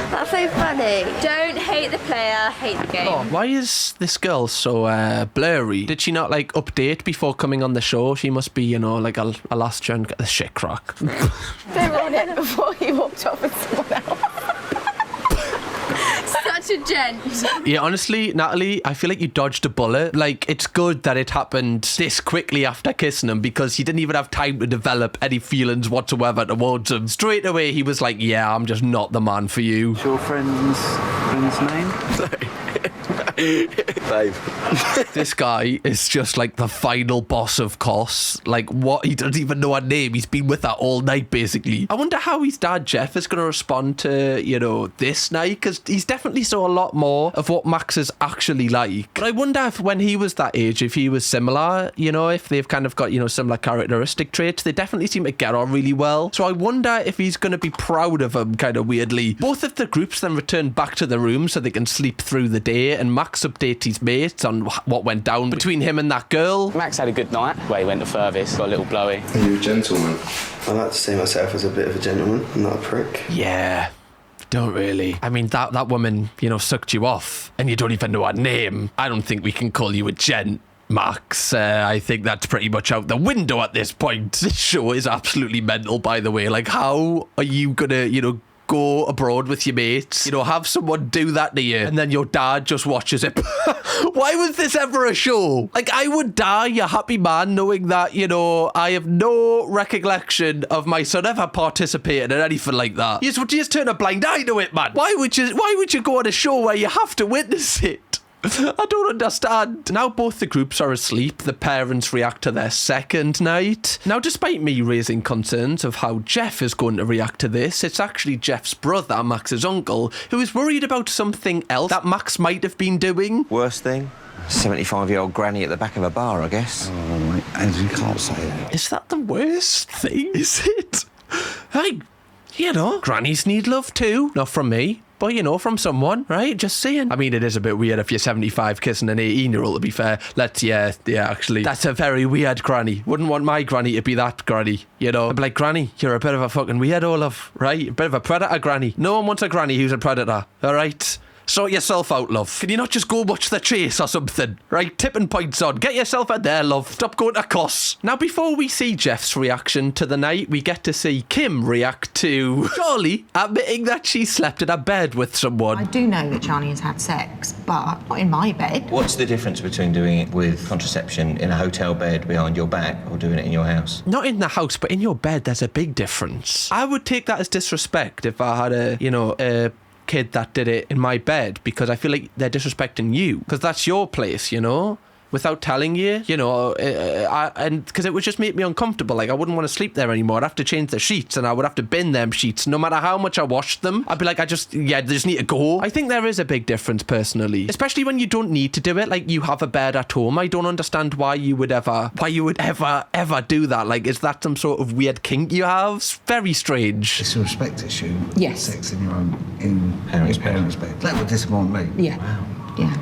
That's so funny. Don't hate the player, hate the game. Oh, why is this girl so blurry? Did she not like update before coming on the show? She must be, you know, like a last gen. Get the shit crack. They were on it before he walked off with someone else. Such a gent. Yeah, honestly, Natalie, I feel like you dodged a bullet. Like, it's good that it happened this quickly after kissing him, because he didn't even have time to develop any feelings whatsoever towards him. Straight away, he was like, yeah, I'm just not the man for you. What's your friend's name? Sorry. Babe. This guy is just like the final boss of Kos. Like, what? He doesn't even know her name. He's been with her all night, basically. I wonder how his dad, Jeff, is going to respond to, you know, this night, because he's definitely saw a lot more of what Max is actually like. But I wonder if when he was that age, if he was similar, you know, if they've kind of got, you know, similar characteristic traits. They definitely seem to get on really well. So I wonder if he's going to be proud of him, kind of weirdly. Both of the groups then return back to the room so they can sleep through the day, and Max updates his mates on what went down between him and that girl. Max had a good night. Well, he went the furthest, got a little blowy. Are you a gentleman? I like to see myself as a bit of a gentleman, not a prick. Yeah. Don't really. I mean, that woman, you know, sucked you off and you don't even know her name. I don't think we can call you a gent, Max. I think that's pretty much out the window at this point. This show is absolutely mental, by the way. Like, how are you gonna, you know, go abroad with your mates, you know, have someone do that to you, and then your dad just watches it? Why was this ever a show? Like, I would die a happy man knowing that, you know, I have no recollection of my son ever participating in anything like that. You just turn a blind eye to it, man. Why would you go on a show where you have to witness it? I don't understand. Now both the groups are asleep, the parents react to their second night. Now, despite me raising concerns of how Jeff is going to react to this, it's actually Jeff's brother, Max's uncle, who is worried about something else that Max might have been doing. Worst thing? 75-year-old granny at the back of a bar, I guess. Oh, mate, you can't say that. Is that the worst thing? Is it? Hey, you know, grannies need love too. Not from me, but, you know, from someone, right? Just saying. I mean, it is a bit weird if you're 75 kissing an 18-year-old, to be fair. Yeah, actually, that's a very weird granny. Wouldn't want my granny to be that granny, you know? I'd be like, granny, you're a bit of a fucking weirdo, love, right? A bit of a predator granny. No one wants a granny who's a predator, all right? Sort yourself out, love. Can you not just go watch The Chase or something? Right, tipping points on. Get yourself out there, love. Stop going to Kos. Now, before we see Jeff's reaction to the night, we get to see Kim react to Charlie admitting that she slept in a bed with someone. I do know that Charlie has had sex, but not in my bed. What's the difference between doing it with contraception in a hotel bed behind your back or doing it in your house? Not in the house, but in your bed, there's a big difference. I would take that as disrespect if I had a kid that did it in my bed because I feel like they're disrespecting you because that's your place, you know? Without telling you, you know, and because it would just make me uncomfortable. Like, I wouldn't want to sleep there anymore. I'd have to change the sheets and I would have to bin them sheets no matter how much I washed them. I'd be like, they just need to go. I think there is a big difference personally, especially when you don't need to do it. Like, you have a bed at home. I don't understand why you would ever do that. Like, is that some sort of weird kink you have? It's very strange. It's a respect issue. Yes. Sex in your parents' bed. That would disappoint me. Yeah. Wow. Yeah.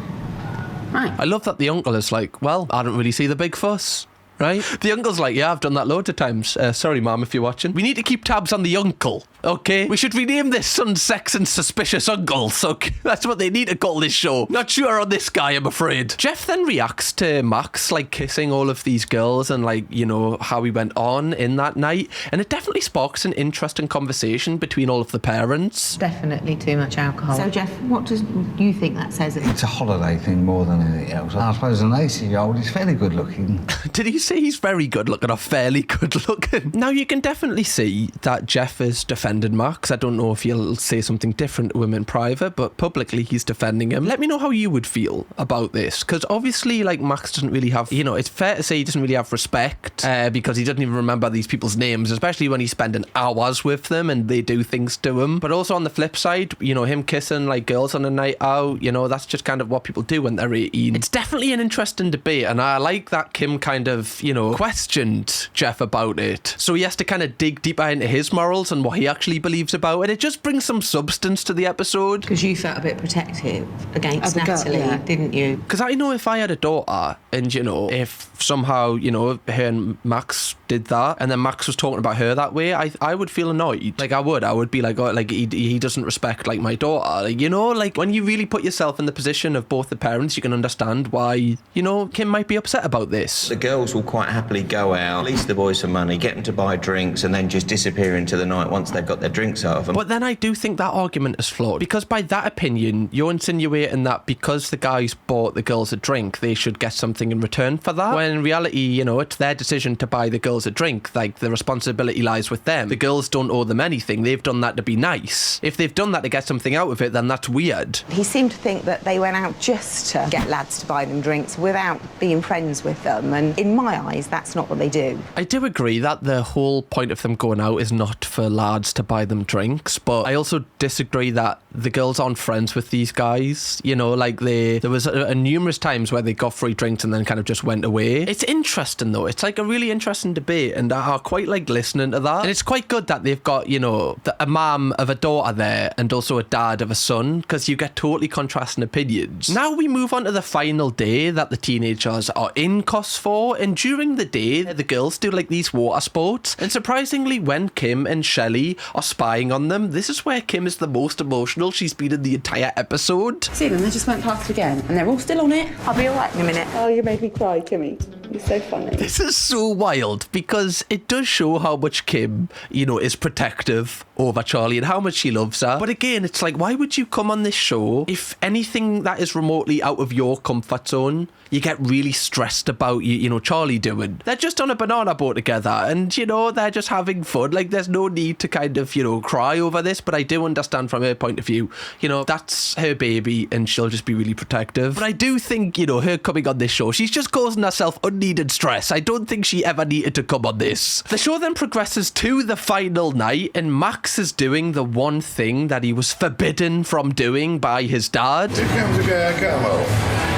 Right. I love that the uncle is like, well, I don't really see the big fuss. Right? The uncle's like, yeah, I've done that loads of times. Sorry, Mum, if you're watching. We need to keep tabs on the uncle, okay? We should rename this Son, Sex and Suspicious Uncles, okay? That's what they need to call this show. Not sure on this guy, I'm afraid. Jeff then reacts to Max, like, kissing all of these girls and, like, you know, how he went on in that night. And it definitely sparks an interesting conversation between all of the parents. Definitely too much alcohol. So, Jeff, what do you think that says? It's a holiday thing more than anything else. I suppose an 80-year-old is fairly good looking. Did he say he's very good looking or fairly good looking? Now, you can definitely see that Jeff is defending Max. I don't know if he'll say something different to him in private, but publicly he's defending him. Let me know how you would feel about this, because obviously, like, Max doesn't really have, you know, it's fair to say he doesn't really have respect because he doesn't even remember these people's names, especially when he's spending hours with them and they do things to him. But also on the flip side, you know, him kissing like girls on a night out, you know, that's just kind of what people do when they're 18. It's definitely an interesting debate, and I like that Kim kind of, you know, questioned Jeff about it. So he has to kind of dig deeper into his morals and what he actually believes about it. It just brings some substance to the episode. Because you felt a bit protective against Natalie, didn't you? Because I know if I had a daughter and, you know, if somehow, you know, her and Max did that and then Max was talking about her that way, I would feel annoyed. Like, I would be like, oh, like, he doesn't respect, like, my daughter. Like, you know, like, when you really put yourself in the position of both the parents, you can understand why, you know, Kim might be upset about this. The girls will quite happily go out, lease the boys some money, get them to buy drinks, and then just disappear into the night once they've got their drinks out of them. But then I do think that argument is flawed, because by that opinion, you're insinuating that because the guys bought the girls a drink, they should get something in return for that. When in reality, you know, it's their decision to buy the girls a drink. Like, the responsibility lies with them. The girls don't owe them anything. They've done that to be nice. If they've done that to get something out of it, then that's weird. He seemed to think that they went out just to get lads to buy them drinks without being friends with them, and in my eyes, that's not what they do. I do agree that the whole point of them going out is not for lads to buy them drinks, but I also disagree that the girls aren't friends with these guys. You know, like, there was numerous times where they got free drinks and then kind of just went away. It's interesting, though. It's like a really interesting debate, and I quite like listening to that. And it's quite good that they've got, you know, a mum of a daughter there and also a dad of a son, because you get totally contrasting opinions. Now we move on to the final day that the teenagers are in Cos 4, and during the day, the girls do, like, these water sports, and surprisingly, when Kim and Shelley are spying on them, this is where Kim is the most emotional she's been in the entire episode. See them, they just went past again, and they're all still on it. I'll be all right in a minute. Oh, you made me cry, Kimmy. You're so funny. This is so wild, because it does show how much Kim, you know, is protective over Charlie and how much she loves her. But again, it's like, why would you come on this show if anything that is remotely out of your comfort zone, you get really stressed about, you know, Charlie doing? They're just on a banana boat together and, you know, they're just having fun. Like, there's no need to kind of, you know, cry over this, but I do understand from her point of view, you know, that's her baby and she'll just be really protective. But I do think, you know, her coming on this show, she's just causing herself unneeded stress. I don't think she ever needed to come on this. The show then progresses to the final night, and Max is doing the one thing that he was forbidden from doing by his dad. Here comes a camel.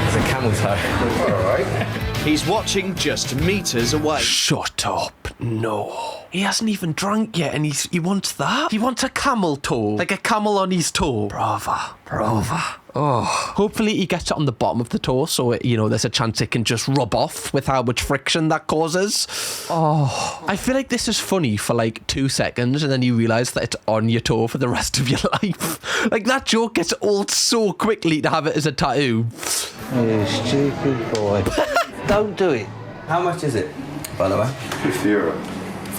It's a camel toe. All right. He's watching just meters away. Shut up. No. He hasn't even drank yet and he wants that? He wants a camel toe. Like a camel on his toe. Brava. Oh. Hopefully he gets it on the bottom of the toe so, you know, there's a chance it can just rub off with how much friction that causes. Oh. I feel like this is funny for like 2 seconds and then you realise that it's on your toe for the rest of your life. Like, that joke gets old so quickly to have it as a tattoo. You stupid boy. Don't do it. How much is it, by the way? €50.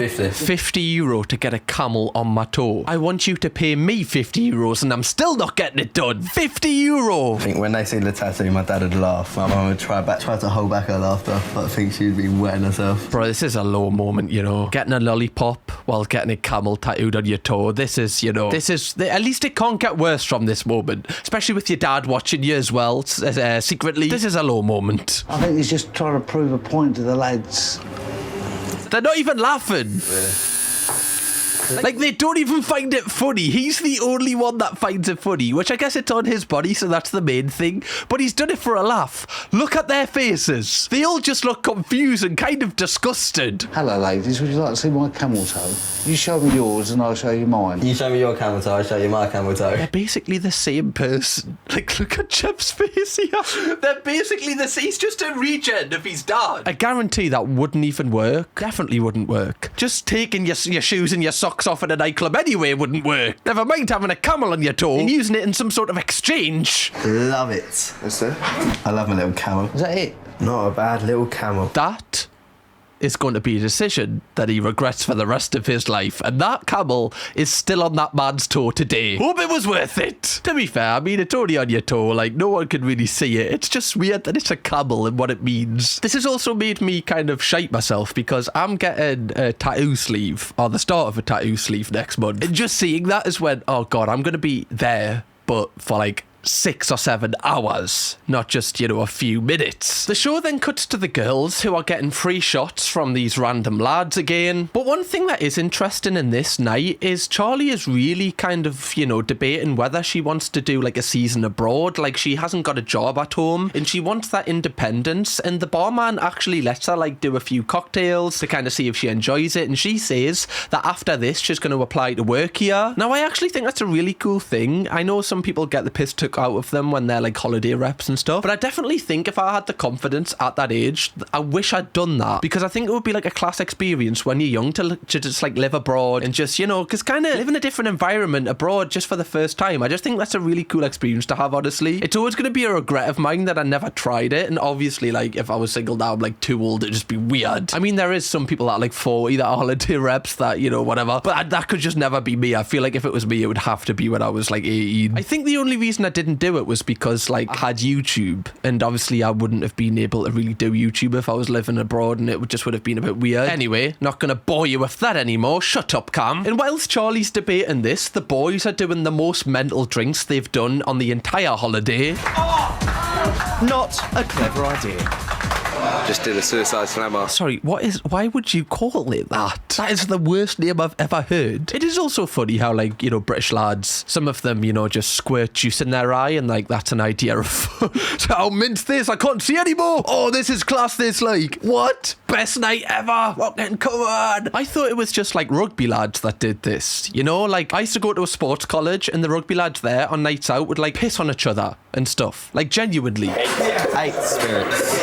€50 to get a camel on my toe. I want you to pay me €50 and I'm still not getting it done. €50! I think when they see the tattoo, my dad would laugh. My mum would try to hold back her laughter, but I think she'd be wetting herself. Bro, this is a low moment, you know. Getting a lollipop while getting a camel tattooed on your toe. This is, you know, at least it can't get worse from this moment. Especially with your dad watching you as well, secretly. This is a low moment. I think he's just trying to prove a point to the lads. They're not even laughing. Like, they don't even find it funny. He's the only one that finds it funny, which I guess it's on his body, so that's the main thing. But he's done it for a laugh. Look at their faces. They all just look confused and kind of disgusted. Hello, ladies. Would you like to see my camel toe? You show me yours and I'll show you mine. You show me your camel toe, I'll show you my camel toe. They're basically the same person. Like, look at Jeff's face here. They're basically the same. He's just a regen of his dad. I guarantee that wouldn't even work. Definitely wouldn't work. Just taking your shoes and your socks off at a nightclub anyway wouldn't work. Never mind having a camel on your toe and using it in some sort of exchange. Love it. That's it. I love my little camel. Is that it? Not a bad little camel. That is going to be a decision that he regrets for the rest of his life, and that camel is still on that man's toe today. Hope it was worth it. To be fair, I mean, it's only on your toe, like, no one can really see it. It's just weird that it's a camel and what it means. This has also made me kind of shite myself because I'm getting a tattoo sleeve, or the start of a tattoo sleeve next month, and just seeing that is when, oh god, I'm going to be there, but for like 6 or 7 hours, not just, you know, a few minutes. The show then cuts to the girls who are getting free shots from these random lads again. But one thing that is interesting in this night is Charlie is really kind of, you know, debating whether she wants to do like a season abroad. Like, she hasn't got a job at home and she wants that independence, and the barman actually lets her like do a few cocktails to kind of see if she enjoys it, and she says that after this she's going to apply to work here. Now, I actually think that's a really cool thing. I know some people get the piss took out of them when they're like holiday reps and stuff, but I definitely think if I had the confidence at that age, I wish I'd done that, because I think it would be like a class experience when you're young to just like live abroad and just, you know, because kind of live in a different environment abroad just for the first time. I just think that's a really cool experience to have, honestly. It's always going to be a regret of mine that I never tried it, and obviously like if I was single now, I'm like too old, it'd just be weird. I mean, there is some people that are like 40 that are holiday reps that, you know, whatever, but that could just never be me. I feel like if it was me, it would have to be when I was like 18. I think the only reason I didn't do it was because like I had YouTube, and obviously I wouldn't have been able to really do YouTube if I was living abroad, and it just would have been a bit weird. Anyway, not gonna bore you with that anymore. Shut up, Cam. And whilst Charlie's debating this, the boys are doing the most mental drinks they've done on the entire holiday. Not a clever idea. Just did a suicide slammer. Sorry, why would you call it that? That is the worst name I've ever heard. It is also funny how, like, you know, British lads, some of them, you know, just squirt juice in their eye, and like that's an idea of so I'll mince this, I can't see anymore. Oh, this is class, this, like, what? Best night ever. Fucking come on. I thought it was just like rugby lads that did this, you know, like I used to go to a sports college and the rugby lads there on nights out would like piss on each other and stuff, like genuinely. 8 spirits.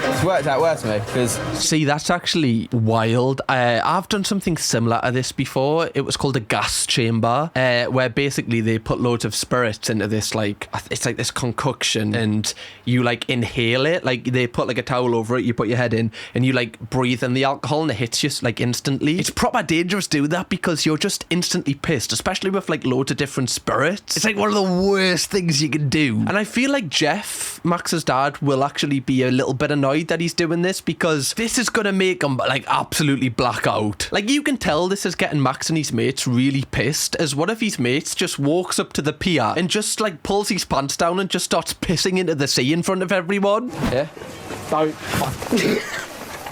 It's worked out worse for me, because... See, that's actually wild. I've done something similar to this before. It was called a gas chamber, where basically they put loads of spirits into this, like, it's like this concoction, and you, like, inhale it. Like, they put, like, a towel over it, you put your head in, and you, like, breathe in the alcohol, and it hits you, like, instantly. It's proper dangerous doing that, because you're just instantly pissed, especially with, like, loads of different spirits. It's, like, one of the worst things you can do. And I feel like Jeff, Max's dad, will actually be a little bit annoyed that he's doing this, because this is gonna make him like absolutely black out. Like, you can tell this is getting Max and his mates really pissed, as one of his mates just walks up to the pier and just like pulls his pants down and just starts pissing into the sea in front of everyone. Yeah. Don't.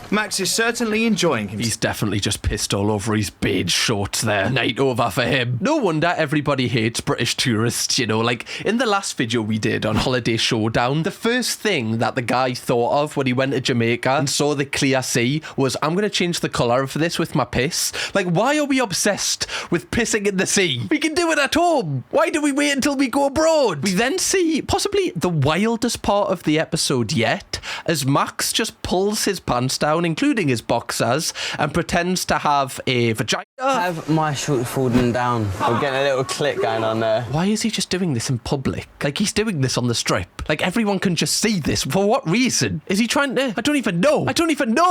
Max is certainly enjoying himself. He's definitely just pissed all over his beige shorts there. Night over for him. No wonder everybody hates British tourists, you know, like in the last video we did on Holiday Showdown, the first thing that the guy thought of when he went to Jamaica and saw the clear sea was, I'm going to change the colour of this with my piss. Like, why are we obsessed with pissing in the sea? We can do it at home. Why do we wait until we go abroad? We then see possibly the wildest part of the episode yet, as Max just pulls his pants down down, including his boxers, and pretends to have a vagina. Have my shorts falling down. We're getting a little click going on there. Why is he just doing this in public? Like, he's doing this on the strip. Like, everyone can just see this. For what reason? Is he trying to... I don't even know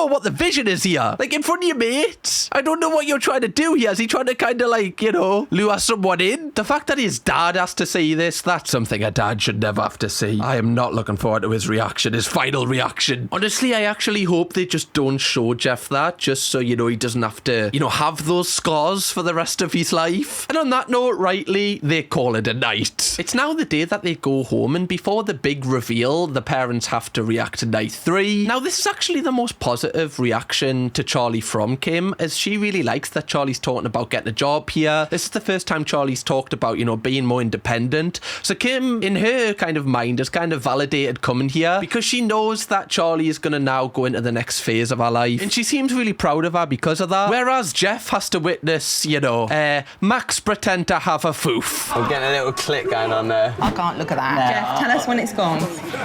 what the vision is here. Like, in front of your mates? I don't know what you're trying to do here. Is he trying to kind of, like, you know, lure someone in? The fact that his dad has to see this, that's something a dad should never have to see. I am not looking forward to his reaction, his final reaction. Honestly, I actually hope they just don't show Jeff that, just so, you know, he doesn't have to, you know, have those scars for the rest of his life. And on that note, rightly, they call it a night. It's now the day that they go home, and before the big reveal, the parents have to react to night 3. Now, this is actually the most positive reaction to Charlie from Kim, as she really likes that Charlie's talking about getting a job here. This is the first time Charlie's talked about, you know, being more independent. So Kim, in her kind of mind, has kind of validated coming here because she knows that Charlie is going to now go into the next phase of her life. And she seems really proud of her because of that. Whereas Jeff has to witness, you know, Max pretend to have a foof. We're getting a little click going on there. I can't look at that. Jeff, tell us when it's gone.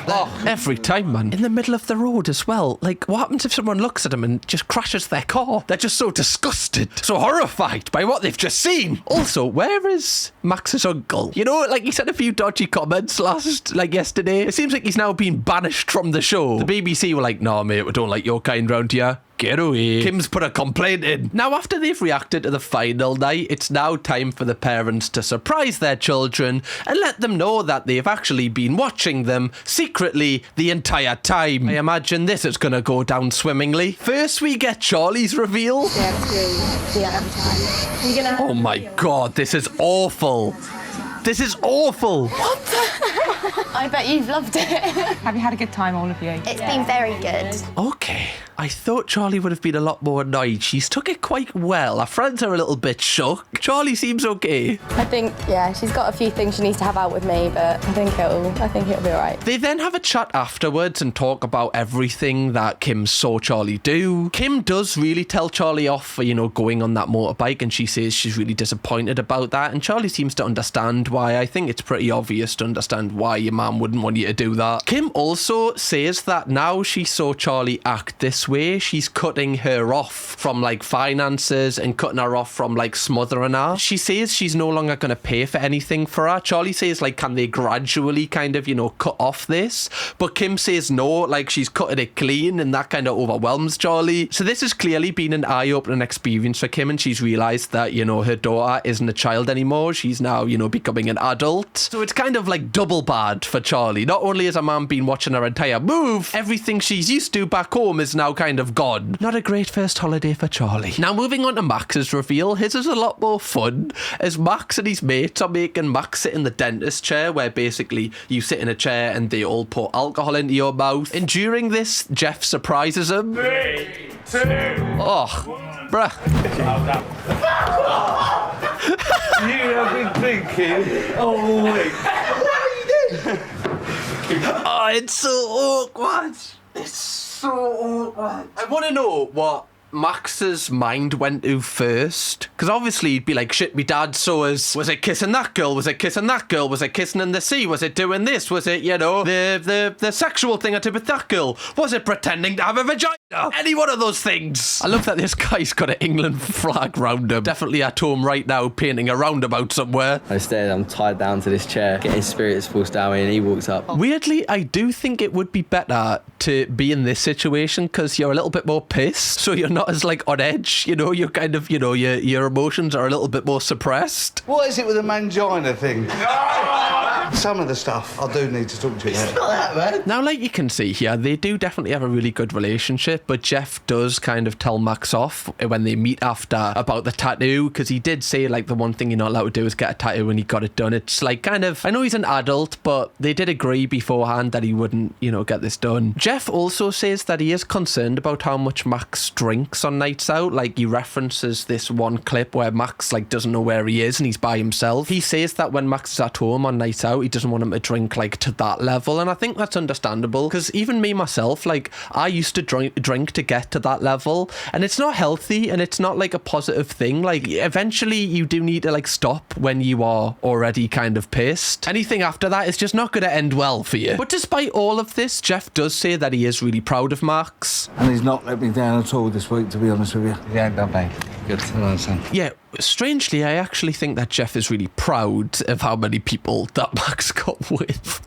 Oh, every time, man. In the middle of the road as well. Like, what happens if someone looks at them and just crashes their car? They're just so disgusted, so horrified by what they've just seen. Also, where is Max's uncle? You know, like, he said a few dodgy comments yesterday. It seems like he's now been banished from the show. The BBC were like, nah, mate, we don't like your kind round here. Get away. Kim's put a complaint in. Now, after they've reacted to the final night, it's now time for the parents to surprise their children and let them know that they've actually been watching them secretly the entire time. I imagine this is going to go down swimmingly. First, we get Charlie's reveal. Oh my God, this is awful. This is awful. What the? I bet you've loved it. Have you had a good time, all of you? It's been very good. Okay. I thought Charlie would have been a lot more annoyed. She's took it quite well. Her friends are a little bit shook. Charlie seems okay. I think, yeah, she's got a few things she needs to have out with me, but I think it'll be all right. They then have a chat afterwards and talk about everything that Kim saw Charlie do. Kim does really tell Charlie off for, you know, going on that motorbike, and she says she's really disappointed about that, and Charlie seems to understand why. I think it's pretty obvious to understand why your mum wouldn't want you to do that. Kim also says that now she saw Charlie act this way, she's cutting her off from, like, finances and cutting her off from, like, smothering her. She says she's no longer going to pay for anything for her. Charlie says, like, can they gradually kind of, you know, cut off this? But Kim says no, like, she's cutting it clean, and that kind of overwhelms Charlie. So this has clearly been an eye-opening experience for Kim, and she's realised that, you know, her daughter isn't a child anymore. She's now, you know, becoming an adult. So it's kind of like double bad for Charlie. Not only has her mum been watching her entire move, everything she's used to back home is now kind of gone. Not a great first holiday for Charlie. Now, moving on to Max's reveal, his is a lot more fun, as Max and his mates are making Max sit in the dentist chair, where basically you sit in a chair and they all pour alcohol into your mouth. And during this, Jeff surprises him. 3, 2, oh, bruh. You have been thinking all week. Oh, it's so awkward. It's so awkward. I want to know what Max's mind went to first, because obviously he'd be like, shit, me dad saw us. Was it kissing that girl? Was it kissing that girl? Was it kissing in the sea? Was it doing this? Was it, you know, the sexual thing I did with that girl? Was it pretending to have a vagina? Any one of those things. I love that this guy's got an England flag round him. Definitely at home right now, painting a roundabout somewhere. Instead, I'm tied down to this chair, getting spirits forced down me, and he walks up. Weirdly, I do think it would be better to be in this situation because you're a little bit more pissed, so you're not as, like, on edge, you know, you're kind of, you know, your emotions are a little bit more suppressed. What is it with the mangina thing? Some of the stuff I do need to talk to you about. It's not that bad. Now, like you can see here, they do definitely have a really good relationship, but Jeff does kind of tell Max off when they meet after about the tattoo, because he did say, like, the one thing you're not allowed to do is get a tattoo, and he got it done. It's like kind of, I know he's an adult, but they did agree beforehand that he wouldn't, you know, get this done. Jeff also says that he is concerned about how much Max drinks on nights out. Like, he references this one clip where Max, like, doesn't know where he is and he's by himself. He says that when Max is at home on nights out, he doesn't want him to drink like to that level, and I think that's understandable, because even me myself, like, I used to drink to get to that level, and it's not healthy and it's not like a positive thing. Like, eventually you do need to like stop when you are already kind of pissed. Anything after that is just not going to end well for you. But despite all of this, Jeff does say that he is really proud of Max. And he's not let me down at all this week, to be honest with you. Yeah, done, mate. Good. Well done. Yeah, strangely, I actually think that Jeff is really proud of how many people that Max got with.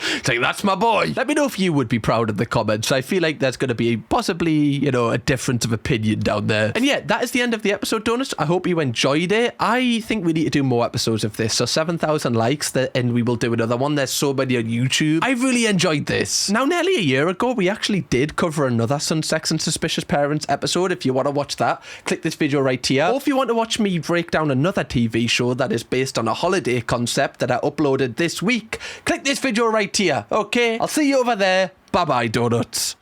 It's like, that's my boy. Let me know if you would be proud in the comments. I feel like there's going to be possibly, you know, a difference of opinion down there. And yeah, that is the end of the episode, Donuts. I hope you enjoyed it. I think we need to do more episodes of this. So 7,000 likes, and we will do another one. There's so many on YouTube. I really enjoyed this. Now, nearly a year ago, we actually did cover another Sun, Sex and Suspicious Parents episode. If you want to watch that, click this video right here. Or if you want to watch me break down another TV show that is based on a holiday concept that I uploaded this week, click this video right here. Okay, I'll see you over there. Bye-bye, Donuts.